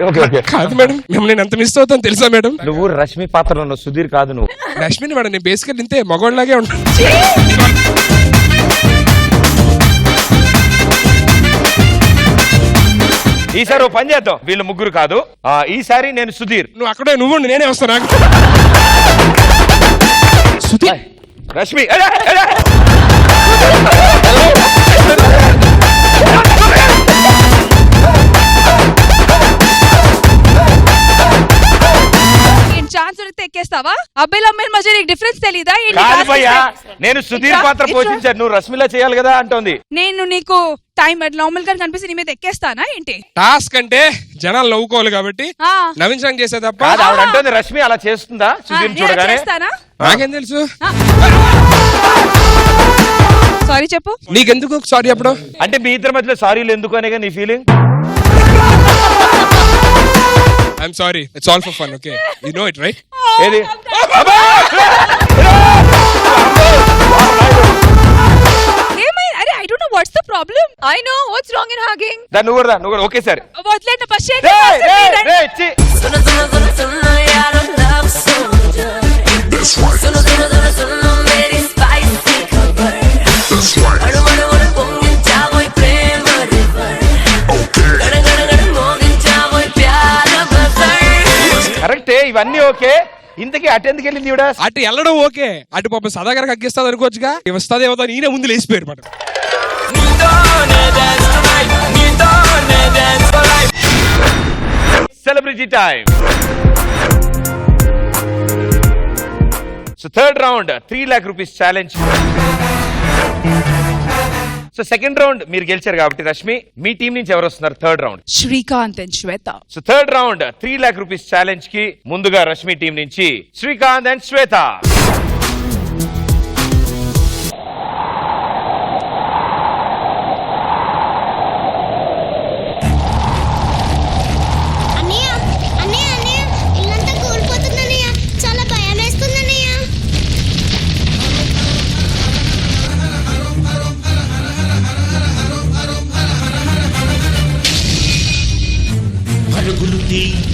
ఓకే కాదు మేడం, మేము నేను ఎంత మిస్ అవుతాను తెలుసా మేడం. నువ్వు రష్మి పాత్రలో ఉన్నావు, సుధీర్ కాదు నువ్వు. రష్మిని మేడం నేను బేసికల్ ఇంతే మగోళ్ళలాగే ఉంటాను. ఈసారి ఓ పని చేద్దాం, వీళ్ళు ముగ్గురు కాదు, ఈసారి నేను సుధీర్. నువ్వు అక్కడే నువ్వు నేనే వస్తాను. సుధీర్ రష్మి ఛాన్స్ దొరికితే ఎక్కేస్తావా? అబ్బాయిలు అమ్మాయిల మధ్య నీకు డిఫరెన్స్ తెలీదా? నేను సుధీర్ పాత్ర పోషించాను, నువ్వు రష్మిలా చేయాలి కదా అంటోంది. నేను నీకు టైం నార్మల్ గా కనిపిస్తే నీ మీద ఎక్కేస్తానా ఏంటి? టాస్క్ అంటే జనాలు నవ్వుకోవాలి కాబట్టి నవ్వించడం చేసే తప్ప. ఆవిడ అంటోంది రష్మి అలా చేస్తుందా సుధీర్ చూడగానే? నాకేం తెలుసు. సారీ చెప్పు. నీకెందుకు సారీ అప్పుడు? అంటే మీ ఇద్దరి మధ్యలో సారీలు ఎందుకు అనేగా నీ feeling? I'm sorry. It's all for fun, okay? You know it, right? ఏది? అరే I don't know what's the problem. I know what's wrong in hugging. నువ్వు కూడా ఓకే సార్. వదిలేండి ఫస్ట్. కరెక్టే, ఇవన్నీ ఓకే. ఇంతకీ అటు ఎందుకు వెళ్ళింది ఈవిడ? అటు వెళ్ళడం ఓకే, అటు పాప సదాగారికి అగ్గిస్తుంది అనుకోవచ్చుగా. వస్తుంది ఏమవుతా నేనే ముందు లేచిపోయారు మాట. Celebrity time. So third round 3 lakh rupees challenge. So second round మీరు గెలిచారు కాబట్టి రష్మి, మీ టీం నుంచి ఎవరు వస్తున్నారు third round? Srikanth and Shweta. So third round 3 lakh rupees challenge కి ముందుగా రష్మి టీం నుంచి శ్రీకాంత్ అండ్ శ్వేత.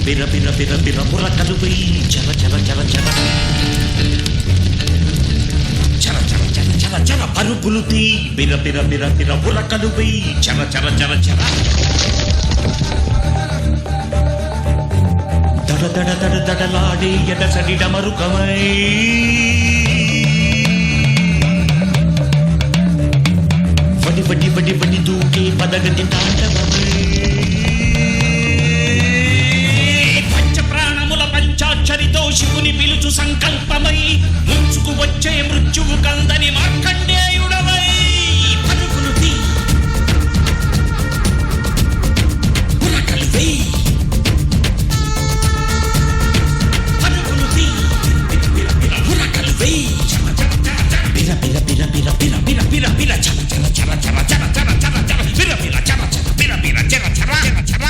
బిర బిర బిర బిర మురకలు వెయ్యి చల చల చల చల చల చల చల చల చల పరుగులు తీ బిర బిర బిర బిర మురకలు వెయ్యి చల చల చల చల దడ దడ దడ దడలాడే ఎడసడి డమరుకమై వడి వడి వడి వడి దూకే పదగతి తాండవమై చరితో శివుని పిలుచు సంకల్పమై ముంచుకు వచ్చే మృత్యువు కందని మార్కండేయుడవై పరుగులు తీ ఉరకలు వెయ్యి పరుగులు తీ ఉరకలు వెయ్యి బిర బిర బిర బిర బిర బిర బిర బిర చల చల చల చల చల చల చల చల బిర బిర చల చల బిర బిర చల చల చల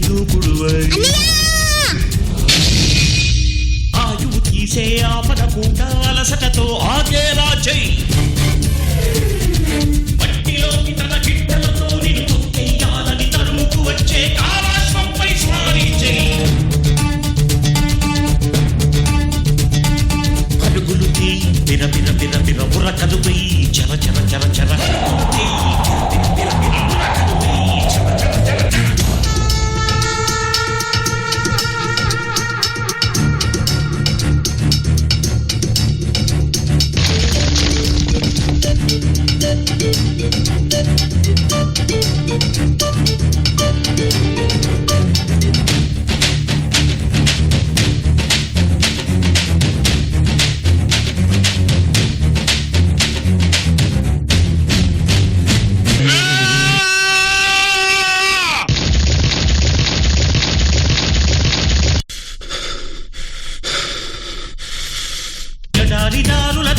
దూకుడువై ఆయువు తీసే ఆపద పూట అలసటతో ఆగేలా చెయ్యి మట్టిలోకి తన చిట్టలతో నిన్ను తొక్కేయాలని తరుముకు వచ్చే కాలాశ్వంపై స్వారీ చెయ్యి పరుగులు తీ బిర బిర బిర బిర బుర్రకలు వెయ్యి చర చర చర చర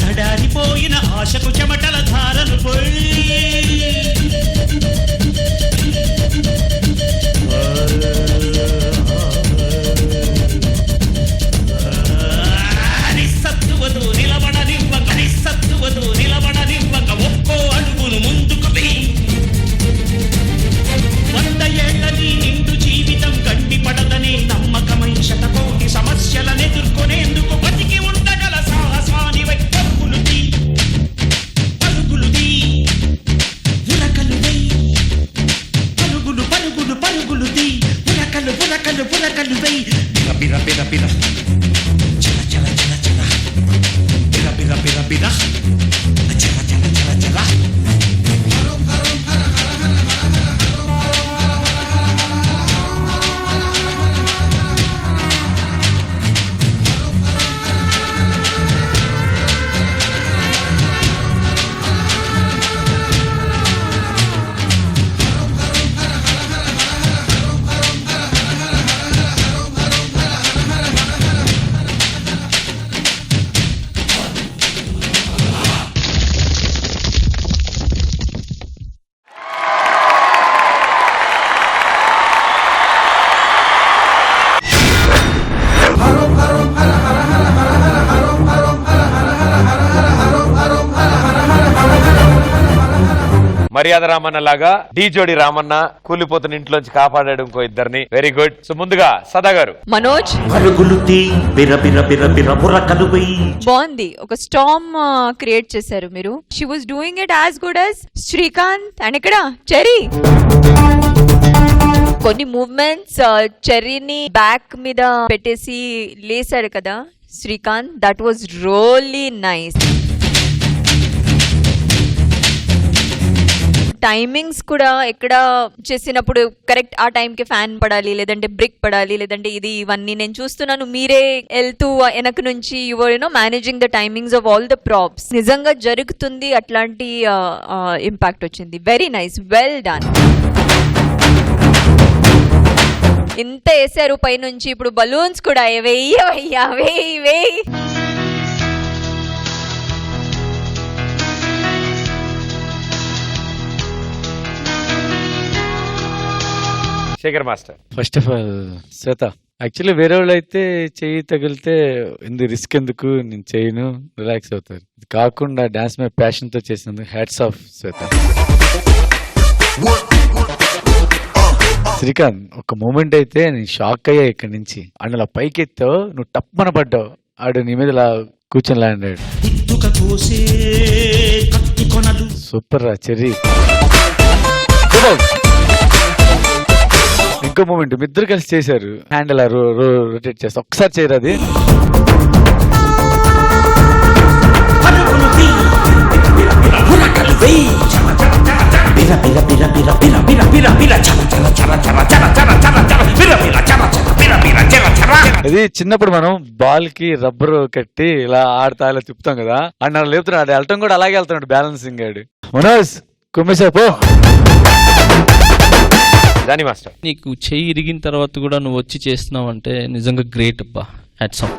ధడారిపోయిన ఆశకు చెమటల ధారలు పోయి నిస్సత్తువతో నిలబడనివ్వక ఒక్కో అడుగును ముందుకు వెయ్యి 100 ఏళ్ల నీ నిండు జీవితం గండి పడదని నమ్మకమై శతకోటి సమస్యలను ఎదుర్కొనేందుకు బతికి ఉండగల సాహసానివై పులకలు వై బిర బిర బిర చల చల చల చల బిర బిర బిర బిర చల చల చల చల మర్యాద రామన్న లాగా ఢీ జోడి రామన్న కూలిపోతున్న ఇంట్లోంచి కాపాడాడు ఇంకో ఇద్దరిని. Very good. సో ముందుగా సదా గారు. మనోజ్ బాగుంది. ఒక స్టామ్ క్రియేట్ చేశారు మీరు. She was doing it as good as Srikanth and ఇక్కడ చెర్రీ. కొన్ని మూవ్మెంట్స్ చెర్రీని బ్యాక్ మీద పెట్టేసి లేసాడు కదా Srikanth. That was really nice. Timings కూడా ఎక్కడ చేసినప్పుడు కరెక్ట్ ఆ టైం కి ఫ్యాన్ పడాలి, లేదంటే బ్రిక్ పడాలి, లేదంటే ఇది ఇవన్నీ నేను చూస్తున్నాను. మీరే వెళ్తూ వెనక నుంచి your managing the timings of all the props. నిజంగా జరుగుతుంది అట్లాంటి ఇంపాక్ట్ వచ్చింది. Very nice, well done. ఇంత వేసారు పైనుంచి, ఇప్పుడు బలూన్స్ కూడా వేయి. Shekhar master. First of all Shweta, actually వేరే వాళ్ళు అయితే చెయ్యి తగిలితే ఎందుకు రిస్క్, ఎందుకు నేను చేయను, రిలాక్స్ అవుతారు. ఇది కాకుండా డాన్స్ మీద ప్యాషన్ తో చేసినందుకు హ్యాట్స్ ఆఫ్ శ్వేత. శ్రీకాంత్, ఒక మూమెంట్ అయితే నేను షాక్ అయ్యా. ఇక్కడి నుంచి అలా పైకి ఎత్తావు, నువ్వు టప్పన పడ్డావు, ఆడు నీ మీద ఇలా కూర్చొని లాండాడు. సూపర్ రా చెర్రీ. ఇంకో మూమెంట్ మీ ఇద్దరు కలిసి చేశారు, హ్యాండ్ అలా రొటేట్ చేస్తా. ఒకసారి చేయరు అది. అది చిన్నప్పుడు మనం బాల్ కి రబ్బర్ కట్టి ఇలా ఆడతా ఇలా తిప్పుతాం కదా, అండ్ అలా లేపుతున్నాడు. వెళ్ళటం కూడా అలాగే వెళ్తున్నాడు, బ్యాలెన్సింగ్ ఆడు. మనోజ్ కుమ్మేసాపో. నీకు చెయ్యి ఇరిగిన తర్వాత కూడా నువ్వు వచ్చి చేస్తున్నావు అంటే నిజంగా గ్రేట్ అబ్బా, హ్యాట్స్ ఆఫ్.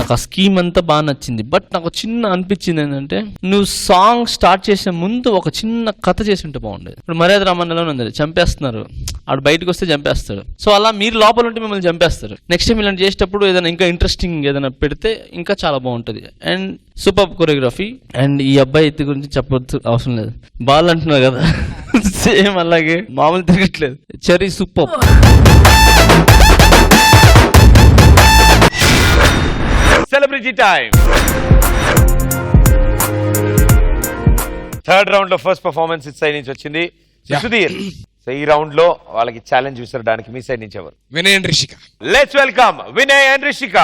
నాకు ఆ స్కీమ్ అంతా బాగా నచ్చింది. బట్ నాకు చిన్న అనిపించింది ఏంటంటే, నువ్వు సాంగ్ స్టార్ట్ చేసే ముందు ఒక చిన్న కథ చేసి ఉంటే బాగుండేది. ఇప్పుడు మర్యాద రామన్నలో ఉంది, చంపేస్తున్నారు, ఆడు బయటకు వస్తే చంపేస్తాడు. సో అలా మీరు లోపల ఉంటే మిమ్మల్ని చంపేస్తారు. నెక్స్ట్ టైం ఇలాంటి చేసేటప్పుడు ఏదైనా ఇంకా ఇంట్రెస్టింగ్ ఏదైనా పెడితే ఇంకా చాలా బాగుంటుంది. And super choreography. అండ్ ఈ అబ్బాయి ఎత్తి గురించి చెప్పొద్దు అవసరం లేదు, బాల్ అంటున్నారు కదా సేమ్ అలాగే మామూలు తిరగట్లేదు. చెరీ super. Celebrity time. Third round లో ఫస్ట్ పర్ఫార్మెన్స్ ఇట్ సైడ్ నుంచి వచ్చింది సుధీర్. సో ఈ రౌండ్ లో వాళ్ళకి ఛాలెంజ్ విసరడానికి మీ సైడ్ నుంచి ఎవరు? Vinay and Rishika. Let's welcome Vinay and Rishika.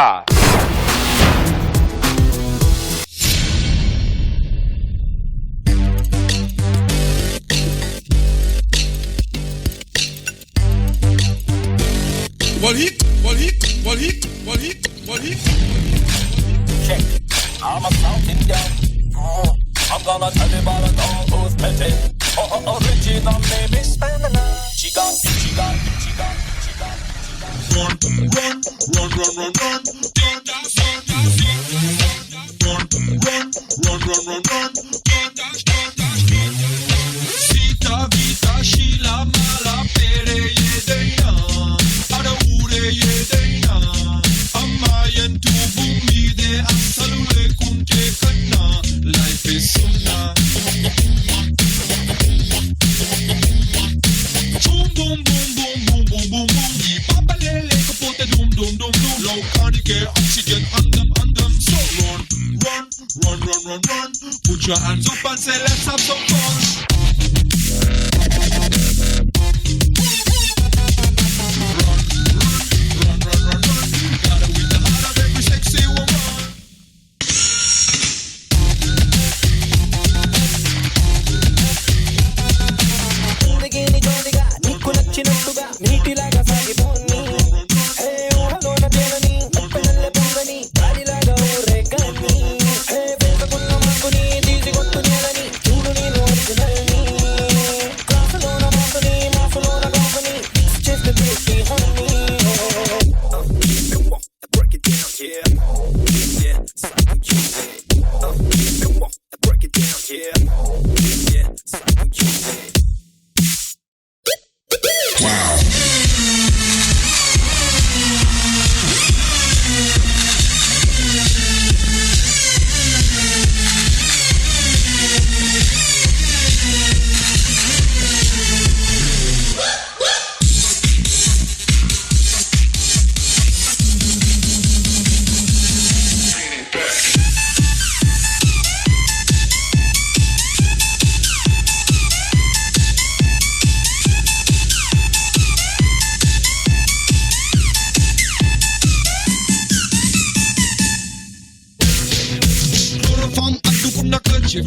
Check. I'm a South Indian. I'm gonna tell you about all who's petty. Original name is Pamela. She got. Run, run, run, run, run, run. Run. Sita, Vita, Sheila, Mala, Pere, Yedena. Ada ure Yedena. Ammayantu bhumide asalu lekunte kanna. Life is sunna. Boom, boom, boom, boom, boom, boom, boom, boom. Ee papale lekapothe doom, doom, doom, doom. Lokanike oxygen andam. So run, run, run, run, run, run. Put your hands up and say let's have some fun. నీటిలాగా సాగిపోని ఊహలోన తేలని ముప్పనల్లె పొంగని గాలిలాగా ఊరే కానీ వేసుకున్న మాకుని తీసి కొట్టు నేలని చూడు నేను ఒరిజినల్ని క్లాసులోన మాకుని మాసులోన కాకుని చేస్తే తీసి Hanny break it down, yeah. Yeah, psycho Tuesday. Come on, break it down, yeah. Yeah, psycho Tuesday. Wow.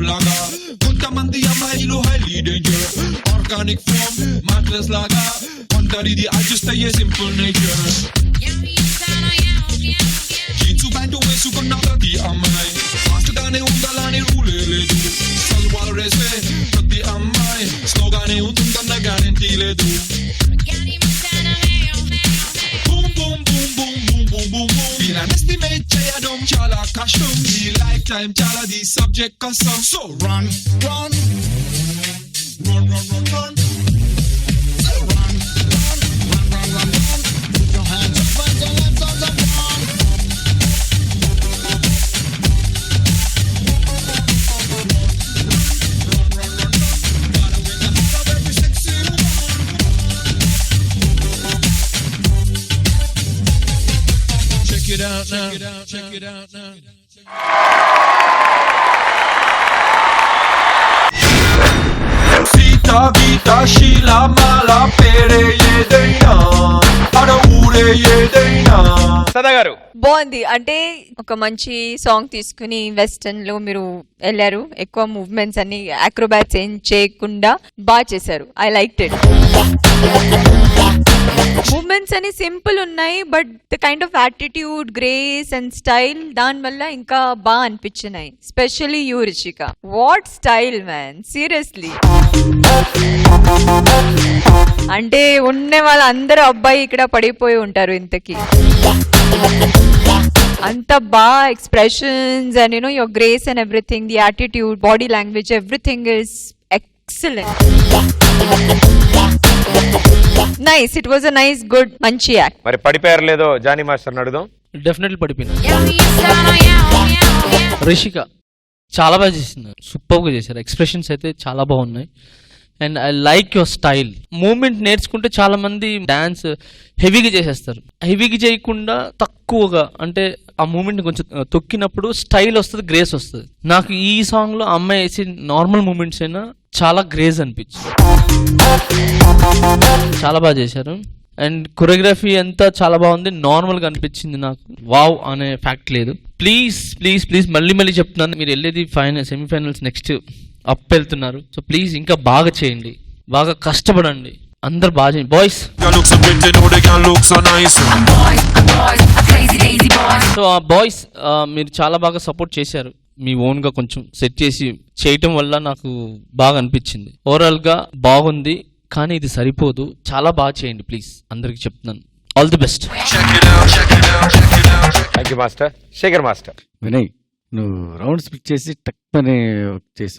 లాగా కొంతమంది అమ్మాయిలు highly danger organic foam mattress లాగా ఒంటరిది అడ్జస్ట్ అయ్యే సింపుల్ నేచర్ జీన్స్ ప్యాంటు వేసుకున్న ప్రతి అమ్మాయి ఫాస్ట్ గానే ఉండాలని రూలే లేదు సల్వార్ వేసే ప్రతి అమ్మాయి స్లోగానే ఉంటుందన్న గ్యారెంటీ లేదు చేయడం చాలా కష్టం ఈ లైఫ్ టైం చాలా ది సబ్జెక్ట్ కష్టం so run run run run run run Check it out now. Sita, Vita, Sheila, Mala, Pere, Yedena. Ada ure Yedena. సదా గారు బాగుంది. అంటే ఒక మంచి సాంగ్ తీసుకుని వెస్టర్న్ లో మీరు వెళ్ళారు, ఎక్కువ మూవ్మెంట్స్ అన్ని అక్రోబాట్స్ ఏం చేయకుండా బాగా చేశారు. I like it. మూవ్మెంట్స్ అన్ని సింపుల్ ఉన్నాయి, but the kind of attitude, grace and style దాని వల్ల ఇంకా బాగా అనిపించినాయి. Specially you Rishika, what style man, seriously. అంటే ఉన్న వాళ్ళందరూ అబ్బాయి ఇక్కడ పడిపోయి ఉంటారు ఇంతకి. అంత బాగా expressions and you know your grace and everything, the attitude, body language, everything is excellent. Nice, it was a nice good మంచి యాక్ట్. మరి పడిపోయారు లేదో జానీ మాస్టర్ అడుగుదాం. డెఫినెట్లీ పడిపోయినా. రిషిక చాలా బాగా చేసింది, సూపర్గా చేశారు. ఎక్స్ప్రెషన్స్ అయితే చాలా బాగున్నాయి. And I like your style. Moment నేర్చుకుంటే చాలా మంది డాన్స్ హెవీగా చేసేస్తారు. హెవీగా చేయకుండా తక్కువగా, అంటే ఆ మూమెంట్ కొంచెం తొక్కినప్పుడు స్టైల్ వస్తుంది, గ్రేస్ వస్తుంది. నాకు ఈ సాంగ్ లో అమ్మాయి వేసి నార్మల్ మూమెంట్స్ అయినా చాలా గ్రేస్ అనిపించింది. చాలా బాగా చేశారు. అండ్ కొరియోగ్రఫీ అంతా చాలా బాగుంది, నార్మల్ గా అనిపించింది నాకు. వావ్ అనే ఫ్యాక్ట్ లేదు. ప్లీజ్ ప్లీజ్ ప్లీజ్ మళ్ళీ మళ్ళీ చెప్తున్నాను, మీరు వెళ్ళేది సెమీఫైనల్స్ నెక్స్ట్ అప్ వెళ్తున్నారు. సో ప్లీజ్ ఇంకా బాగా చేయండి, బాగా కష్టపడండి, అందరు బాగా చేయండి. బాయ్స్ సో ఆ బాయ్స్ మీరు చాలా బాగా సపోర్ట్ చేశారు. మీ ఓన్ గా కొంచెం సెట్ చేసి చేయటం వల్ల నాకు బాగా అనిపించింది. ఓవరాల్ గా బాగుంది, కానీ ఇది సరిపోదు, చాలా బాగా చేయండి ప్లీజ్, అందరికి చెప్తున్నాను. All the best. Thank you master. Shekhar master. Vinay, నువ్వు రౌండ్ స్ప్లిట్ చేసి టక్మని చేసి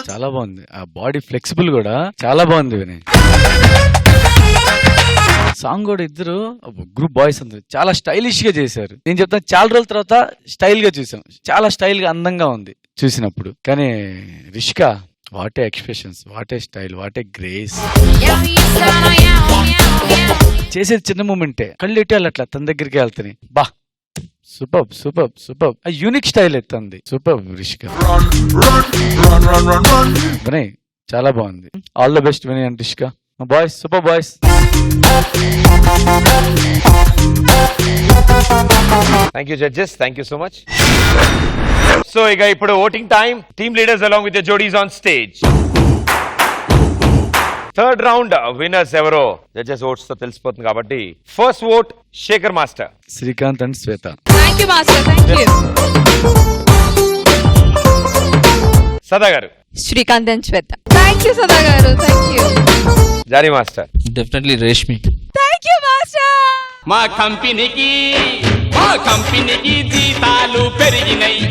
చాలా బాగుంది. ఆ బాడీ ఫ్లెక్సిబుల్ కూడా చాలా బాగుంది వినయ్. సాంగ్ కూడా ఇద్దరు గ్రూప్ బాయ్స్ అందరు చాలా స్టైలిష్ గా చేశారు. నేను చెప్తాను, చాలా రోజుల తర్వాత స్టైల్ గా చూసాం, చాలా స్టైల్ గా అందంగా ఉంది చూసినప్పుడు. కానీ Rishika, what a expressions, what a style, what a grace. చేసేది చిన్న మూమెంటే, కళ్ళు ఎట్టాలి అట్లా తన దగ్గరికి వెళ్తాని. బా సూపర్ సూపర్ సూపర్. ఆ యూనిక్ స్టైల్ ఎత్తుంది, సూపర్ రిషిక. వినయ్ చాలా బాగుంది. All the best Vinay and Rishika. Boys super boys. Thank you judges, thank you so much. So ఇక ఇప్పుడు voting time. Team leaders along with the జోడీస్ on stage. Third round winners ఎవరో జడ్జెస్ ఓట్స్ తో తెలిసిపోతుంది కాబట్టి first vote Shekhar master, Srikanth and Shweta. Thank you master, thank you. Sada గారు. శ్రీకాంత్ అండ్ శ్వేత. థాంక్యూ సదా గారు, thank you. Johnny master. Definitely Reshmi. Thank you master. మా కంపెనీకి జీతాలు పెరిగినాయి.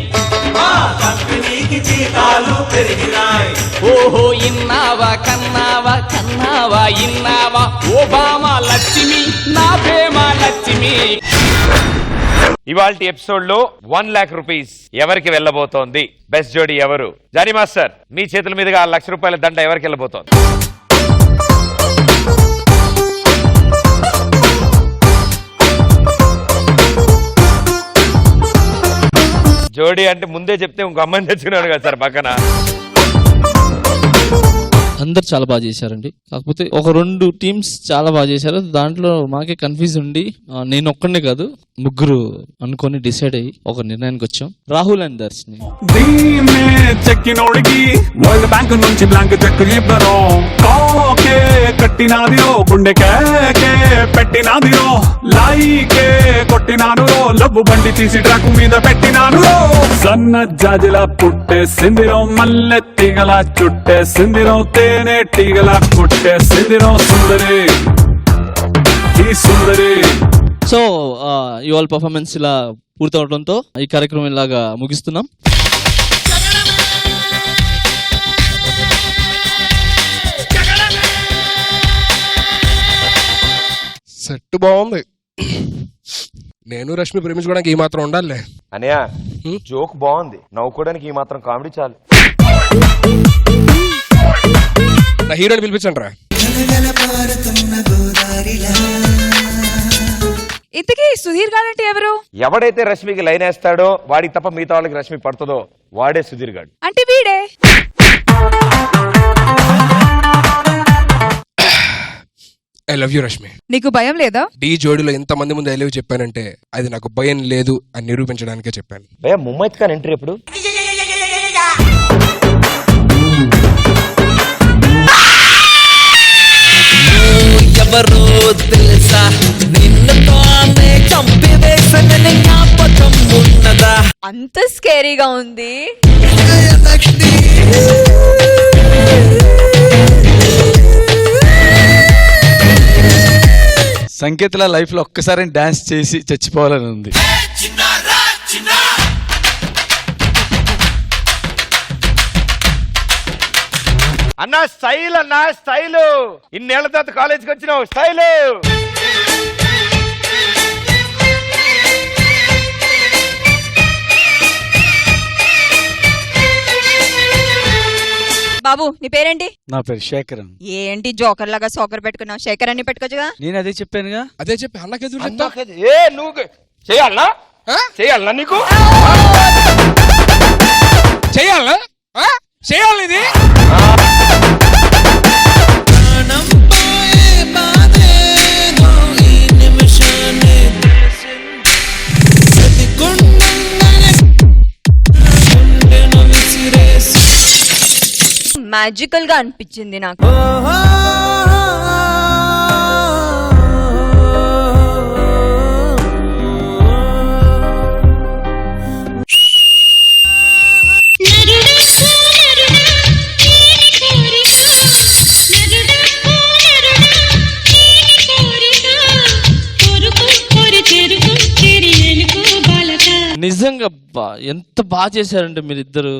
ఓహో ఇన్నావా కన్నావా ఇన్నావా ఓబామా లక్ష్మి నా ప్రేమ లక్ష్మి. ఇవాల్టి ఎపిసోడ్ లో 1 lakh రూపీస్ ఎవరికి వెళ్ళబోతోంది? బెస్ట్ జోడీ ఎవరు? జానీ మాస్టర్, మీ చేతుల మీదుగా ₹1,00,000 దండ ఎవరికి వెళ్ళబోతోంది? జోడీ అంటే ముందే చెప్తే ఇంకో అమ్మాయిని తెచ్చుకున్నాడు కదా సార్ పక్కన. అందరు చాలా బాగా చేశారండి. కాకపోతే ఒక 2 టీమ్స్ చాలా బాగా చేశారు. దాంట్లో మాకే కన్ఫ్యూజ్ ఉండి నేను ఒక్కడే కాదు, ముగ్గురు అనుకొని డిసైడ్ అయ్యి ఒక నిర్ణయానికి వచ్చాం. రాహుల్ అండ్ దర్శిని. చెక్కినోడికి వరల్డ్ బ్యాంక్ నుంచి బ్లాంక్ చెక్ ఇవ్వరు. కాకే కట్టినాదిరో, గుండెకే పెట్టినాదిరో, లాయికే కొట్టినాను, లవ్వు బండి తీసి ట్రాక్ మీద పెట్టినాను. సన్న జాజిలా పుట్టేసిందిరో, మల్లె తీగల చుట్టేసిందిరో, తేనె టీగల కొట్టేసిందిరో, సుందరి ఈ సుందరి. సో ఇవాళ పర్ఫార్మెన్స్ ఇలా పూర్తవడంతో ఈ కార్యక్రమం ఇలాగా ముగిస్తున్నాం. సెట్ బాగుంది. నేను రష్మి ప్రేమించుకోవడానికి ఈ మాత్రం ఉండాలి. అనయా జోక్ బాగుంది, నవ్వుకోవడానికి ఈ మాత్రం కామెడీ చాలు. నా హీరోని పిలిపించండి రా. ఇంతకీ సుధీర్ గారు అంటే ఎవరు? ఎవడైతే రష్మికి లైన్ వేస్తాడో వాడికి తప్ప మిగతా వాళ్ళకి రష్మి పడుతుందో వాడే సుధీర్ గాడు. అంటే వీడే. I love you Rashmi. నీకు భయం లేదా? డి జోడీలో ఎంత మంది ముందు ఐ లవ్ చెప్పానంటే అది నాకు భయం లేదు అని నిరూపించడానికే చెప్పాను. భయ ముమ్మైత్ ఖాన్ ఎంట్రీ ఎప్పుడు? ఎవరో తెలుసా, నిన్ను తానే చంపివేసిన జ్ఞాపకం ఉన్నదా? అంత స్కేరీగా ఉంది. సంకేతల లైఫ్ లో ఒక్కసారి డాన్స్ చేసి చచ్చిపోవాలని ఉంది. అన్నా స్టైల్, అన్నా స్టైల్. ఇన్నేళ్ల తర్వాత కాలేజీకి వచ్చినావు, స్టైల్. బాబు నీ పేరేంటి? నా పేరు శేఖర్. ఏంటి జోకర్ లాగా సోకర్ పెట్టుకున్నావు? శేఖర్ అని పెట్టుకోవచ్చుగా. నేను అదే చెప్పానుగా. అదే చెప్పి అన్నకే నువ్వు చేయాలనా? చేయాలనా నీకు? చేయాలనా? చేయాలి ఇది. మ్యాజికల్ గా అనిపించింది నాకు. నిజంగా ఎంత బాగా చేశారంటే మీరిద్దరు.